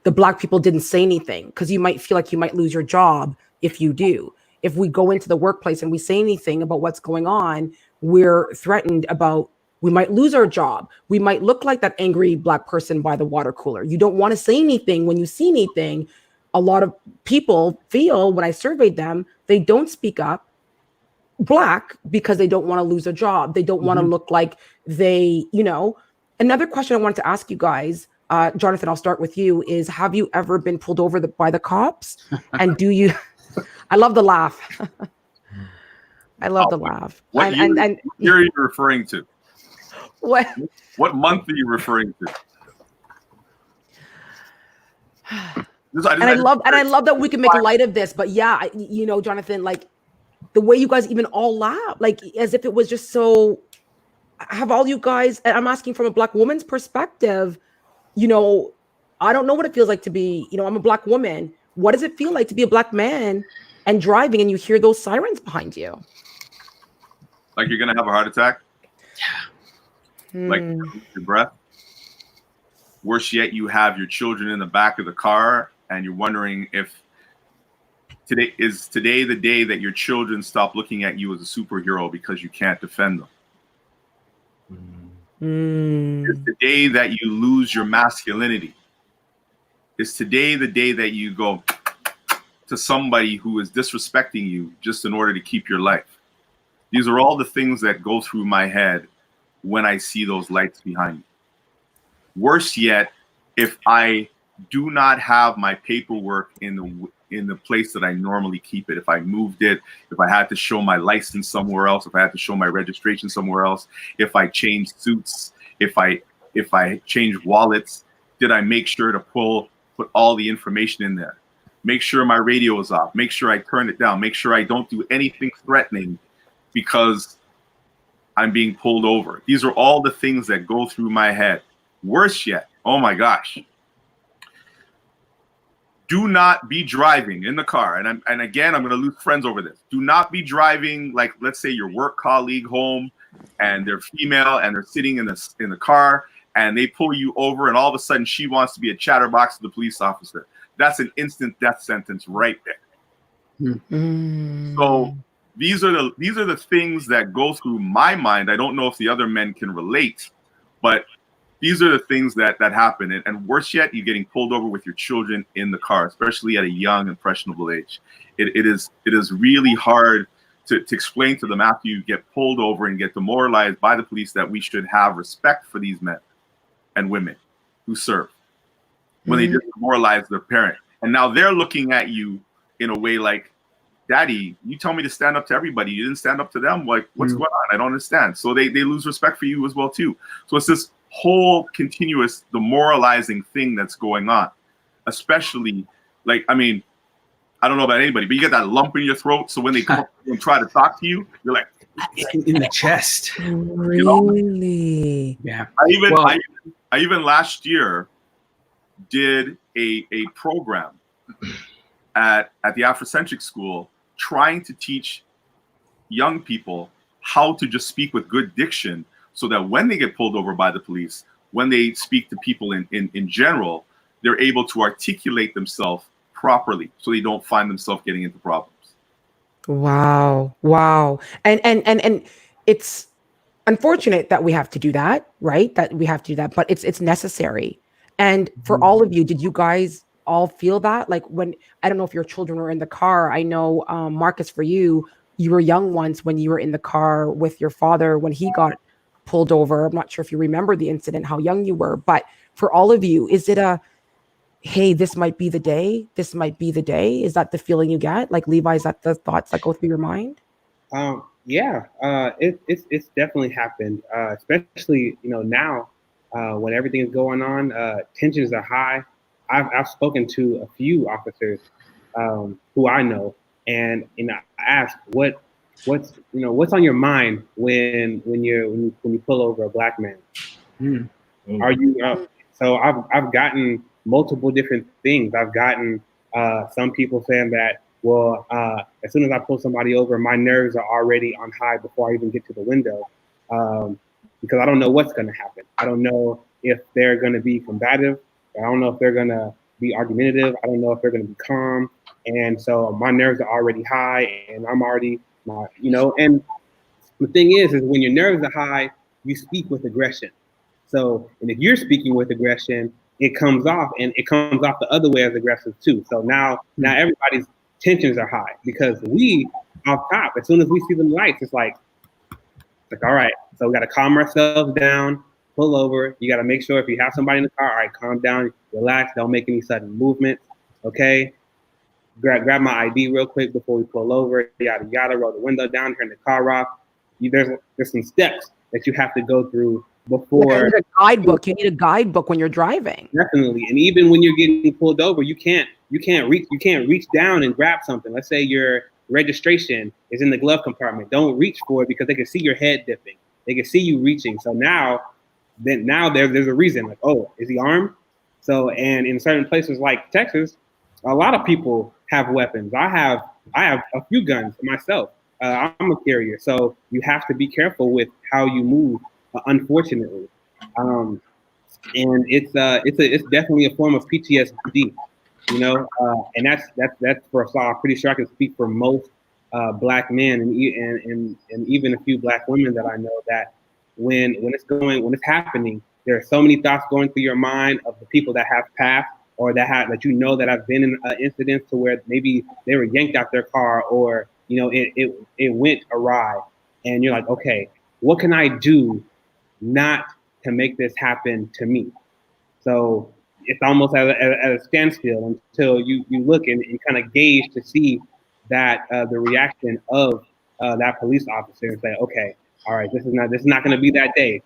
the black people didn't say anything, because you might feel like you might lose your job if you do. If we go into the workplace and we say anything about what's going on, we're threatened about, we might lose our job. We might look like that angry black person by the water cooler. You don't want to say anything when you see anything. A lot of people feel, when I surveyed them, they don't speak up, black, because they don't want to lose a job. They don't want to look like they, Another question I wanted to ask you guys, Jonathan, I'll start with you, is have you ever been pulled over by the cops? And do you, I love the laugh. I love the laugh. What year are you referring to? What month are you referring to? I love that we can make light of this, but yeah, Jonathan, like the way you guys even all laugh, like as if it was just so. Have all you guys? And I'm asking from a black woman's perspective. I don't know what it feels like to be. I'm a black woman. What does it feel like to be a black man and driving, and you hear those sirens behind you? Like you're gonna have a heart attack? Like your breath? Worse yet, you have your children in the back of the car, and you're wondering if today the day that your children stop looking at you as a superhero because you can't defend them. It's the day that you lose your masculinity. Is today the day that you go to somebody who is disrespecting you just in order to keep your life? These are all the things that go through my head when I see those lights behind me. Worse yet, if I do not have my paperwork in the place that I normally keep it, if I moved it, if I had to show my license somewhere else, if I had to show my registration somewhere else, if I changed suits, if I changed wallets, did I make sure to put all the information in there? Make sure my radio is off. Make sure I turn it down. Make sure I don't do anything threatening because I'm being pulled over. These are all the things that go through my head. Worse yet, oh my gosh. Do not be driving in the car. And again, I'm going to lose friends over this. Do not be driving, like, let's say your work colleague home and they're female and they're sitting in the car and they pull you over and all of a sudden she wants to be a chatterbox to the police officer. That's an instant death sentence right there. Mm. So these are the things that go through my mind. I don't know if the other men can relate, but these are the things that happen. And worse yet, you're getting pulled over with your children in the car, especially at a young, impressionable age. It is really hard to explain to them after you get pulled over and get demoralized by the police that we should have respect for these men and women who serve when they just demoralize their parent. And now they're looking at you in a way like, Daddy, you tell me to stand up to everybody. You didn't stand up to them. Like, what's going on? I don't understand. So they lose respect for you as well, too. So it's this whole continuous demoralizing thing that's going on, especially like, I mean, I don't know about anybody, but you get that lump in your throat. So when they come up and try to talk to you, you're like, in the chest. Really? Yeah. I even last year did a program at the Afrocentric School trying to teach young people how to just speak with good diction so that when they get pulled over by the police, when they speak to people in general, they're able to articulate themselves properly so they don't find themselves getting into problems. Wow. And it's unfortunate that we have to do that, right? That we have to do that, but it's necessary. And for all of you, did you guys all feel that? Like when, I don't know if your children were in the car. I know, Marcus, for you were young once when you were in the car with your father when he got pulled over. I'm not sure if you remember the incident, how young you were, but for all of you, is it hey, this might be the day? This might be the day? Is that the feeling you get? Like, Levi, is that the thoughts that go through your mind? Yeah, it's definitely happened, especially, now when everything is going on, tensions are high. I've spoken to a few officers who I know, and I ask what's on your mind when you pull over a black man. Are you so I've gotten multiple different things. I've gotten some people saying that, well, as soon as I pull somebody over, my nerves are already on high before I even get to the window, because I don't know what's going to happen. I don't know if they're going to be combative. I don't know if they're going to be argumentative. I don't know if they're going to be calm. And so my nerves are already high, and I'm already, and the thing is when your nerves are high, you speak with aggression. So, and if you're speaking with aggression, it comes off, and it comes off the other way as aggressive too. So now everybody's tensions are high because we off top, as soon as we see the lights, it's like, all right, so we got to calm ourselves down, pull over. You got to make sure if you have somebody in the car, all right, calm down, relax, don't make any sudden movements, okay? Grab my ID real quick before we pull over, yada, yada, roll the window down, turn the car off. There's some steps that you have to go through before. You need a guidebook. You need a guidebook when you're driving. Definitely. And even when you're getting pulled over, you can't reach down and grab something. Let's say your registration is in the glove compartment. Don't reach for it because they can see your head dipping. They can see you reaching. So now there's a reason, like, oh, is he armed? So, and in certain places like Texas, a lot of people have weapons. I have a few guns myself. I'm a carrier. So you have to be careful with how you move, unfortunately. And it's definitely a form of PTSD, and that's for us all. I'm pretty sure I can speak for most black men and even a few black women that I know, that when it's happening, there are so many thoughts going through your mind of the people that have passed, or that you know that have been in incidents to where maybe they were yanked out their car, or it went awry, and you're like, okay, what can I do not to make this happen to me? So it's almost at a standstill until you look and kind of gauge to see that the reaction of that police officer, and say, okay, all right, this is not going to be that day.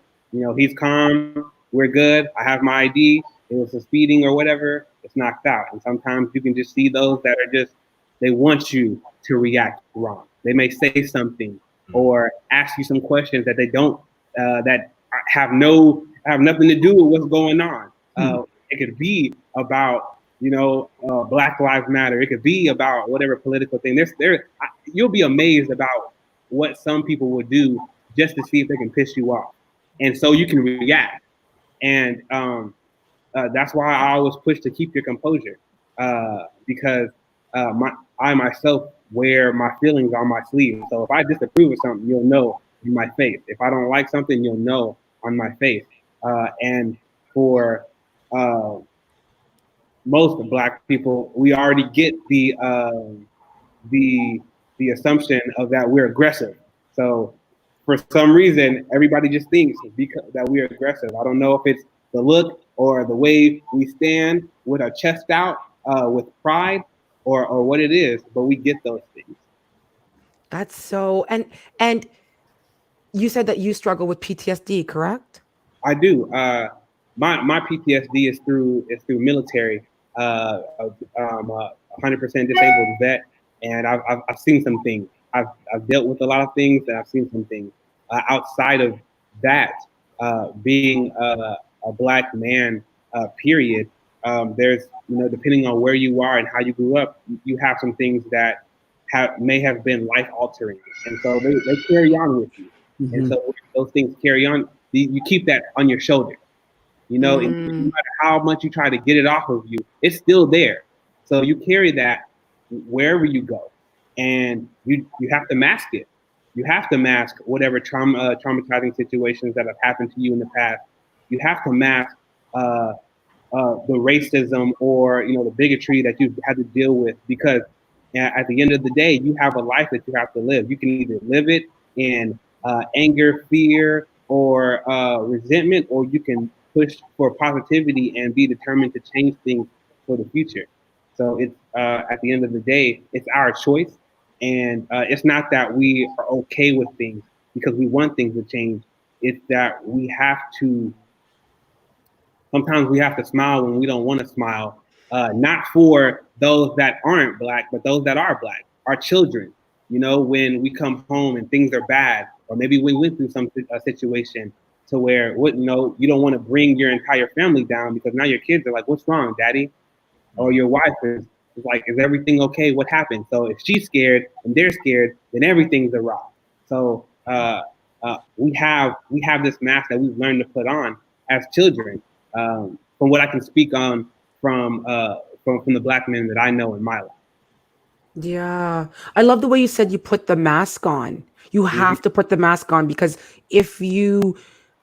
He's calm, we're good. I have my ID. It was a speeding or whatever. It's knocked out. And sometimes you can just see those that are just, they want you to react wrong. They may say something or ask you some questions that they don't that have nothing to do with what's going on. It could be about Black Lives Matter. It could be about whatever political thing. You'll be amazed about what some people will do just to see if they can piss you off, and so you can react. And that's why I always push to keep your composure, because I myself wear my feelings on my sleeve. So if I disapprove of something, you'll know in my face. If I don't like something, you'll know on my face. And for most Black people, we already get the assumption of that we're aggressive. So for some reason, everybody just thinks that we're aggressive. I don't know if it's the look or the way we stand with our chest out, with pride, or what it is, but we get those things. That's so, and you said that you struggle with PTSD, correct? I do. My PTSD is through military. 100% disabled vet, and I've seen some things. I've dealt with a lot of things, and I've seen some things. Outside of that, being a Black man, period, there's, depending on where you are and how you grew up, you have some things that may have been life altering, and so they carry on with you. Mm-hmm. And so those things carry on. You keep that on your shoulder. And no matter how much you try to get it off of you, it's still there. So you carry that wherever you go, and you have to mask it. You have to mask whatever traumatizing situations that have happened to you in the past. You have to mask the racism or the bigotry that you've had to deal with, because at the end of the day, you have a life that you have to live. You can either live it in anger, fear, or resentment, or you can push for positivity and be determined to change things for the future. So it's at the end of the day, it's our choice, and it's not that we are okay with things because we want things to change. It's that sometimes we have to smile when we don't want to smile, not for those that aren't Black, but those that are Black, our children. When we come home and things are bad, or maybe we went through a situation to where you don't want to bring your entire family down, because now your kids are like, "What's wrong, Daddy?" Or your wife is like, "Is everything okay? What happened?" So if she's scared and they're scared, then everything's a rock. So we have this mask that we've learned to put on as children. From what I can speak on from the Black men that I know in my life. Yeah, I love the way you said you put the mask on. You have to put the mask on, because if you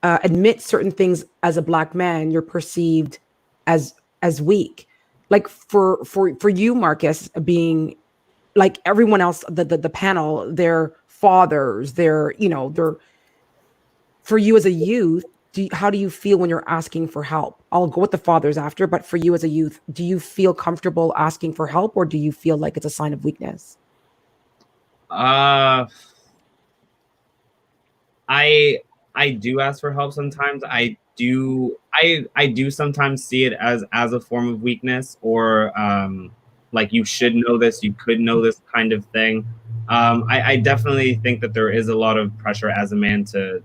admit certain things as a Black man, you're perceived as weak. Like for you, Marcus, being like everyone else, the panel, their fathers, they're for you as a youth. How do you feel when you're asking for help? I'll go with the fathers after, but for you as a youth, do you feel comfortable asking for help, or do you feel like it's a sign of weakness? I do ask for help sometimes. I do sometimes see it as a form of weakness, or like, you should know this, you could know this kind of thing. I definitely think that there is a lot of pressure as a man to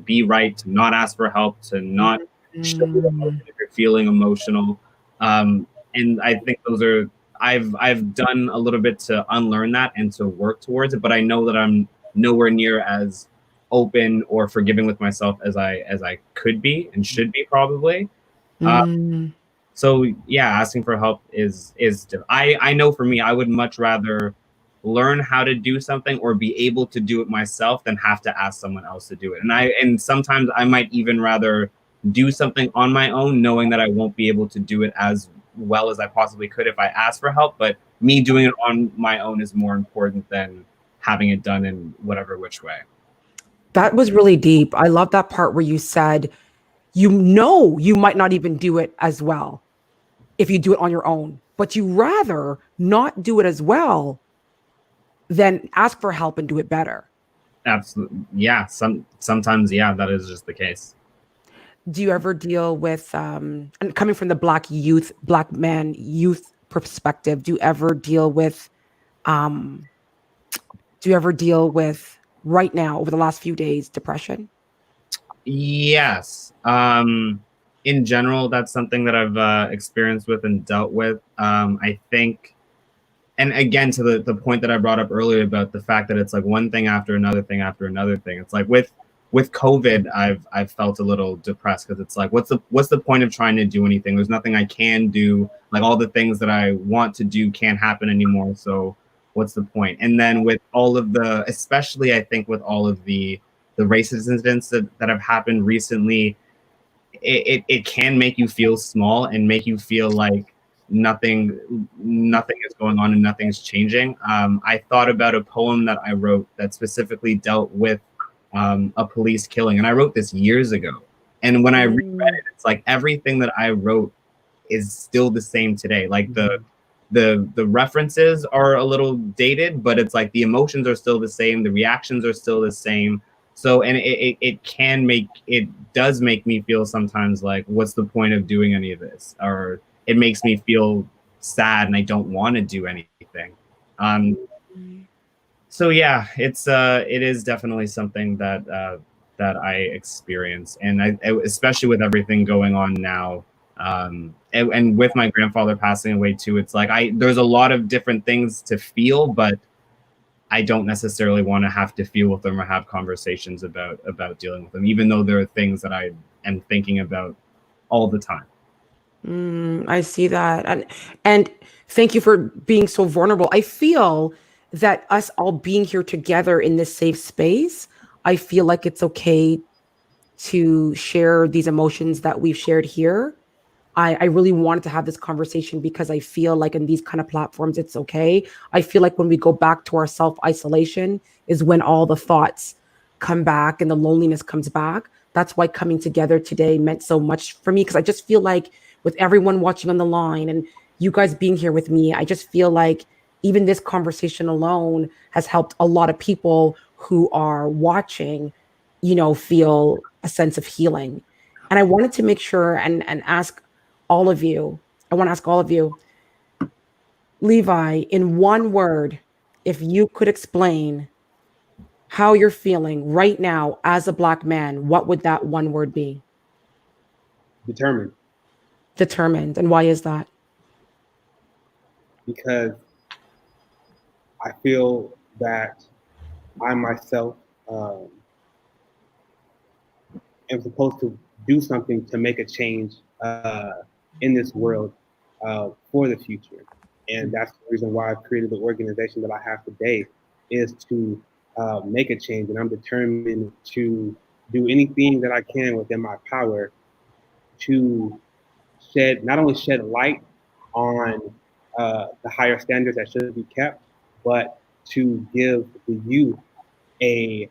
be right, to not ask for help, to not show emotion if you're feeling emotional. And I think I've done a little bit to unlearn that and to work towards it, but I know that I'm nowhere near as open or forgiving with myself as I could be and should be, probably. So yeah, asking for help is I know for me, I would much rather learn how to do something or be able to do it myself than have to ask someone else to do it. And sometimes I might even rather do something on my own, knowing that I won't be able to do it as well as I possibly could if I asked for help, but me doing it on my own is more important than having it done in whatever which way. That was really deep. I love that part where you said, you know, you might not even do it as well if you do it on your own, but you rather not do it as well than ask for help and do it better. Absolutely. Yeah. Sometimes, yeah, that is just the case. Do you ever deal with, and coming from the black man youth perspective, do you ever deal with right now, over the last few days, depression? Yes. In general, that's something that I've experienced with and dealt with. I think, and again, to the point that I brought up earlier about the fact that it's like one thing after another thing after another thing. It's like with COVID, I've felt a little depressed because it's like, what's the point of trying to do anything? There's nothing I can do. Like all the things that I want to do can't happen anymore. So what's the point? And then with all of the, especially I think with all of the racist incidents that have happened recently, it can make you feel small and make you feel like nothing is going on and nothing's changing. I thought about a poem that I wrote that specifically dealt with a police killing, and I wrote this years ago. And when I reread it, it's like everything that I wrote is still the same today. Like the references are a little dated, but it's like the emotions are still the same, the reactions are still the same. So, and it does make me feel sometimes like, what's the point of doing any of this? Or it makes me feel sad and I don't want to do anything. So yeah, it is definitely something that I experience, and I especially with everything going on now, and with my grandfather passing away too. It's like there's a lot of different things to feel, but I don't necessarily want to have to feel with them or have conversations about dealing with them, even though there are things that I am thinking about all the time. I see that. And thank you for being so vulnerable. I feel that us all being here together in this safe space, I feel like it's okay to share these emotions that we've shared here. I really wanted to have this conversation because I feel like in these kind of platforms, it's okay. I feel like when we go back to our self-isolation is when all the thoughts come back and the loneliness comes back. That's why coming together today meant so much for me, because I just feel like with everyone watching on the line and you guys being here with me, I just feel like even this conversation alone has helped a lot of people who are watching, feel a sense of healing. And I wanted to make sure and ask all of you, Levi, in one word, if you could explain how you're feeling right now as a Black man, what would that one word be? Determined. Determined. And why is that? Because I feel that I myself am supposed to do something to make a change in this world for the future. And that's the reason why I've created the organization that I have today, is to make a change. And I'm determined to do anything that I can within my power to not only shed light on the higher standards that should be kept, but to give the youth a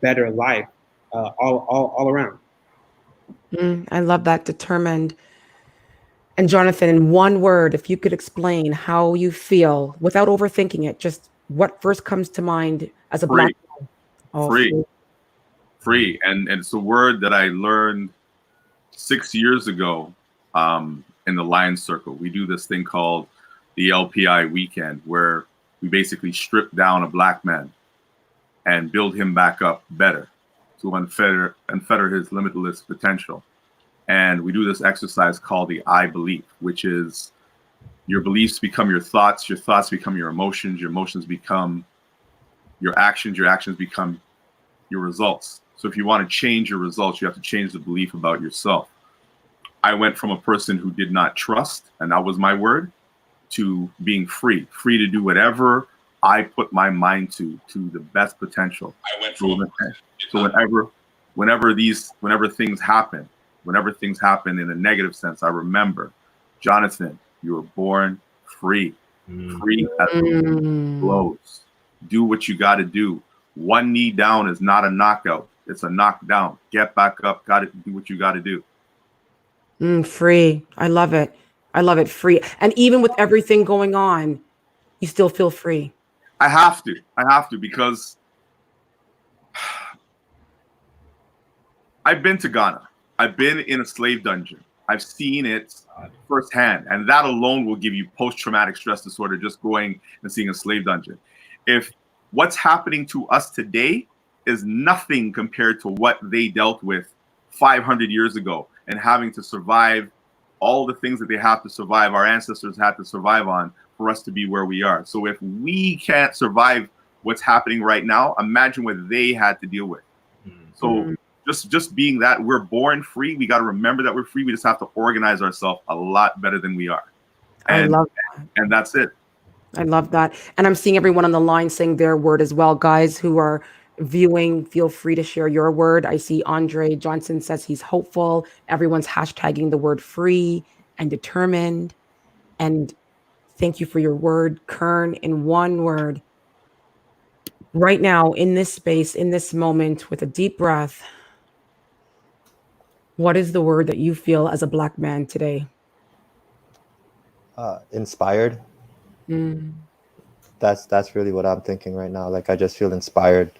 better life all around. I love that, determined. And Jonathan, in one word, if you could explain how you feel without overthinking it, just what first comes to mind as a Black man. Oh, free. And it's a word that I learned 6 years ago in the Lions Circle. We do this thing called the LPI weekend, where we basically strip down a Black man and build him back up better to unfetter his limitless potential. And we do this exercise called the I belief, which is your beliefs become your thoughts become your emotions become your actions become your results. So if you want to change your results, you have to change the belief about yourself. I went from a person who did not trust, and that was my word, to being free to do whatever I put my mind to the best potential. I went from whenever things happen in a negative sense, I remember, Jonathan, You were born free. Free as the wind blows. Do what you got to do. One knee down is not a knockout. It's a knockdown. Get back up. Got to do what you got to do. Free. I love it. I love it. Free. And even with everything going on, you still feel free. I have to. I have to, because I've been to Ghana. I've been in a slave dungeon. I've seen it firsthand. And that alone will give you post-traumatic stress disorder, just going and seeing a slave dungeon. If what's happening to us today is nothing compared to what they dealt with 500 years ago, and having to survive all the things that they have to survive, our ancestors had to survive on for us to be where we are. So if we can't survive what's happening right now, imagine what they had to deal with. So just being that we're born free, we got to remember that we're free. We just have to organize ourselves a lot better than we are. And, I love that. And that's it. I love that. And I'm seeing everyone on the line saying their word as well. Guys who are viewing, feel free to share your word. I see Andre Johnson says he's hopeful. Everyone's hashtagging the word free and determined. And thank you for your word, Kern, in one word. Right now, in this space, in this moment, with a deep breath, what is the word that you feel as a Black man today? Inspired. That's really what I'm thinking right now. Like, I just feel inspired.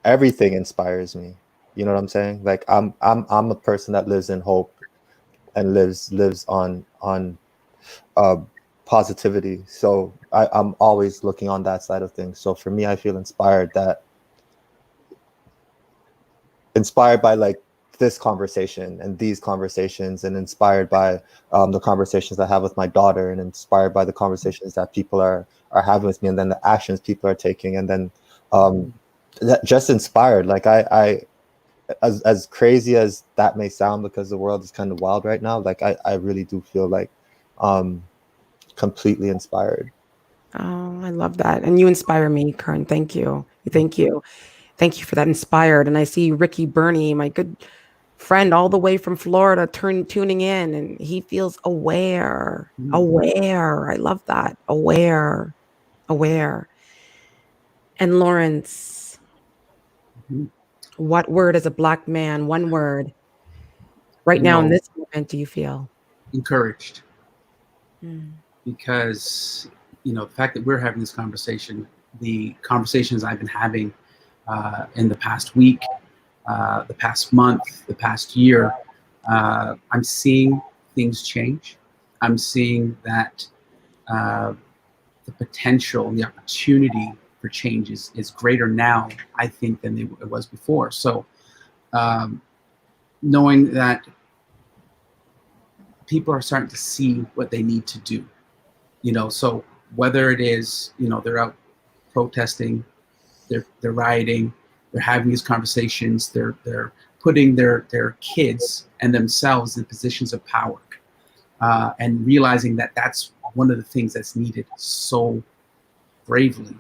Everything inspires me. You know what I'm saying? Like, I'm a person that lives in hope and lives on positivity. So I'm always looking on that side of things. So for me, I feel inspired by like this conversation and these conversations, and inspired by the conversations I have with my daughter, and inspired by the conversations that people are having with me, and then the actions people are taking, and then just inspired. Like, I as crazy as that may sound, because the world is kind of wild right now, like I really do feel like completely inspired. Oh, I love that. And you inspire me, Kern. Thank you. Thank you. Thank you for that. Inspired. And I see Ricky Burney, my good friend all the way from Florida, tuning in, and he feels aware. Aware. I love that. Aware. And Lawrence, what word as a Black man, one word, right now in this moment, do you feel? Encouraged. Because, the fact that we're having this conversation, the conversations I've been having in the past week, the past month, the past year, I'm seeing things change. I'm seeing that the potential and the opportunity for change is greater now, I think, than it was before. So knowing that people are starting to see what they need to do, so whether it is, they're out protesting, they're rioting, they're having these conversations, they're putting their kids and themselves in positions of power, and realizing that that's one of the things that's needed so bravely,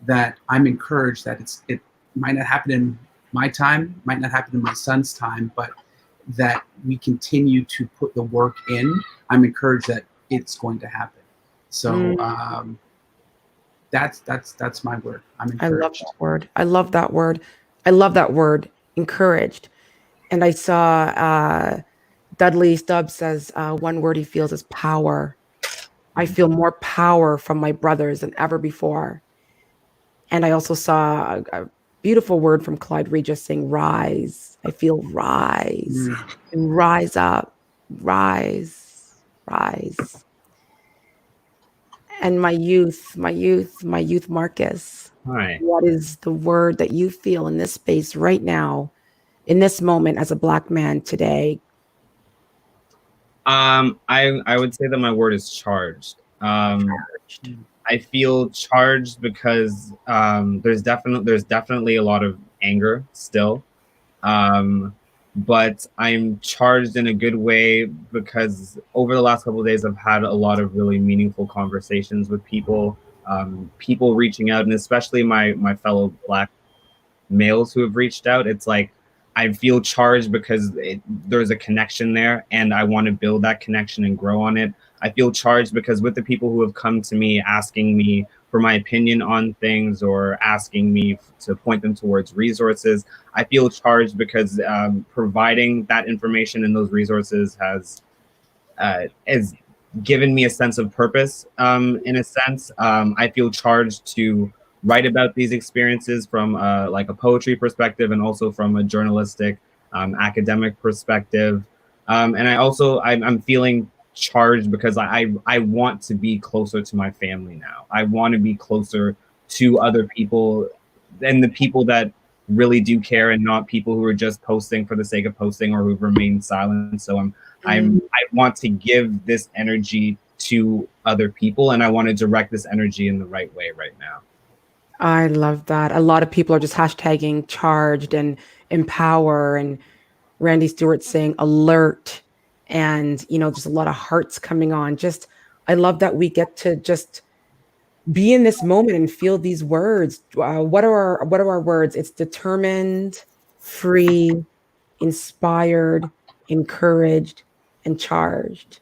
that I'm encouraged that it might not happen in my time, might not happen in my son's time, but that we continue to put the work in. I'm encouraged that it's going to happen. So that's my word. I'm encouraged. I love that word. Encouraged. And I saw Dudley Stubbs says one word he feels is power. I feel more power from my brothers than ever before. And I also saw a beautiful word from Clyde Regis saying rise. I feel rise. And rise up. Rise. And my youth, Marcus. Hi. What is the word that you feel in this space right now, in this moment as a Black man today? I would say that my word is charged. I feel charged because there's definitely a lot of anger still, but I'm charged in a good way because over the last couple of days I've had a lot of really meaningful conversations with people, people reaching out, and especially my fellow Black males who have reached out. It's like I feel charged because there's a connection there, and I want to build that connection and grow on it. I feel charged because with the people who have come to me asking me for my opinion on things or asking me to point them towards resources, I feel charged because providing that information and those resources has given me a sense of purpose. In a sense, I feel charged to write about these experiences from like a poetry perspective and also from a journalistic, academic perspective. And I'm feeling charged because I want to be closer to my family now. I want to be closer to other people and the people that really do care, and not people who are just posting for the sake of posting or who've remained silent. So I want to give this energy to other people, and I want to direct this energy in the right way right now. I love that. A lot of people are just hashtagging charged and empower, and Randy Stewart saying alert, and just a lot of hearts coming on. Just, I love that we get to just be in this moment and feel these words. What are our words? It's determined, free, inspired, encouraged, and charged.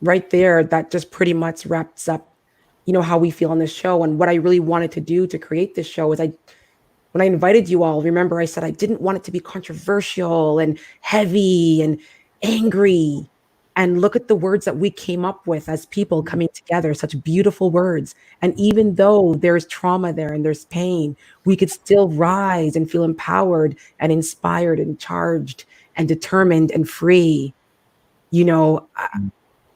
Right there, that just pretty much wraps up how we feel on this show. And what I really wanted to do to create this show is, when I invited you all, remember I said I didn't want it to be controversial and heavy and angry. And look at the words that we came up with as people coming together, such beautiful words. And even though there's trauma there and there's pain, we could still rise and feel empowered and inspired and charged and determined and free.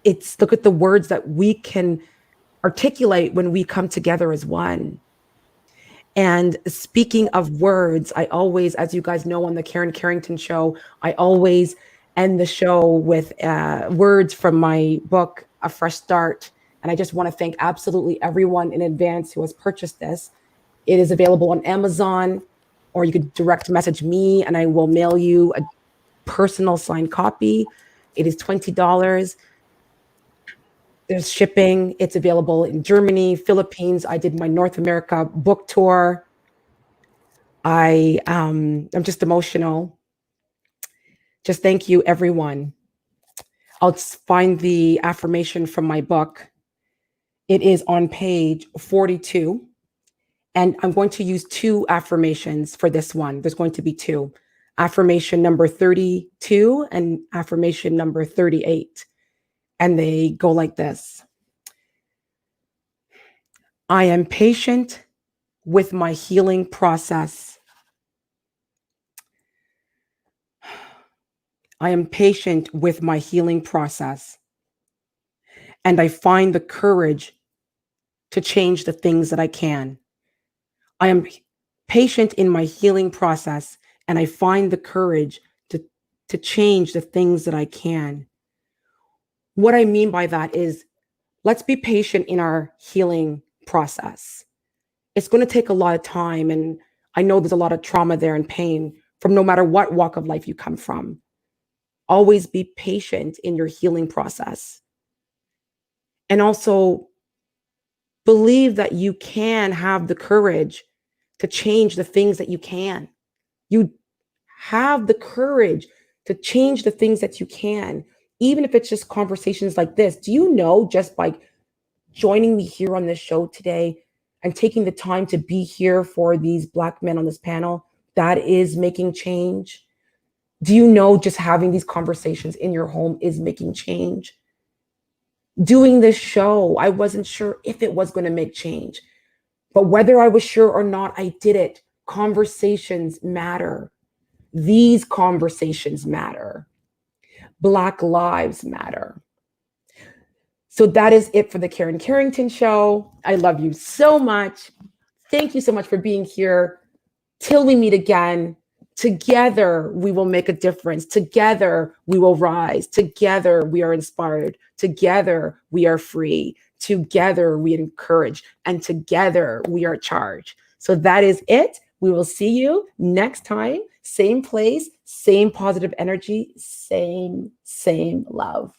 It's, look at the words that we can articulate when we come together as one. And speaking of words, I always, as you guys know, on the Karen Carrington show, I always end the show with words from my book, A Fresh Start. And I just want to thank absolutely everyone in advance who has purchased this. It is available on Amazon, or you could direct message me and I will mail you a personal signed copy. It is $20. There's shipping. It's available in Germany, Philippines. I did my North America book tour. I'm just emotional. Just thank you, everyone. I'll find the affirmation from my book. It is on page 42. And I'm going to use 2 affirmations for this one. There's going to be 2. Affirmation number 32 and affirmation number 38. And they go like this. I am patient with my healing process. I am patient with my healing process. And I find the courage to change the things that I can. I am patient in my healing process, and I find the courage to change the things that I can. What I mean by that is, let's be patient in our healing process. It's going to take a lot of time, and I know there's a lot of trauma there and pain from no matter what walk of life you come from. Always be patient in your healing process. And also believe that you can have the courage to change the things that you can. You have the courage to change the things that you can, even if it's just conversations like this. Do you know, just by joining me here on this show today and taking the time to be here for these Black men on this panel, that is making change? Do you know just having these conversations in your home is making change? Doing this show, I wasn't sure if it was going to make change, but whether I was sure or not, I did it. Conversations matter. These conversations matter. Black lives matter. So that is it for the Karen Carrington show. I love you so much. Thank you so much for being here. Till we meet again, together we will make a difference. Together we will rise. Together we are inspired. Together we are free. Together we encourage. And together we are charged. So that is it. We will see you next time. Same place, same positive energy, same love.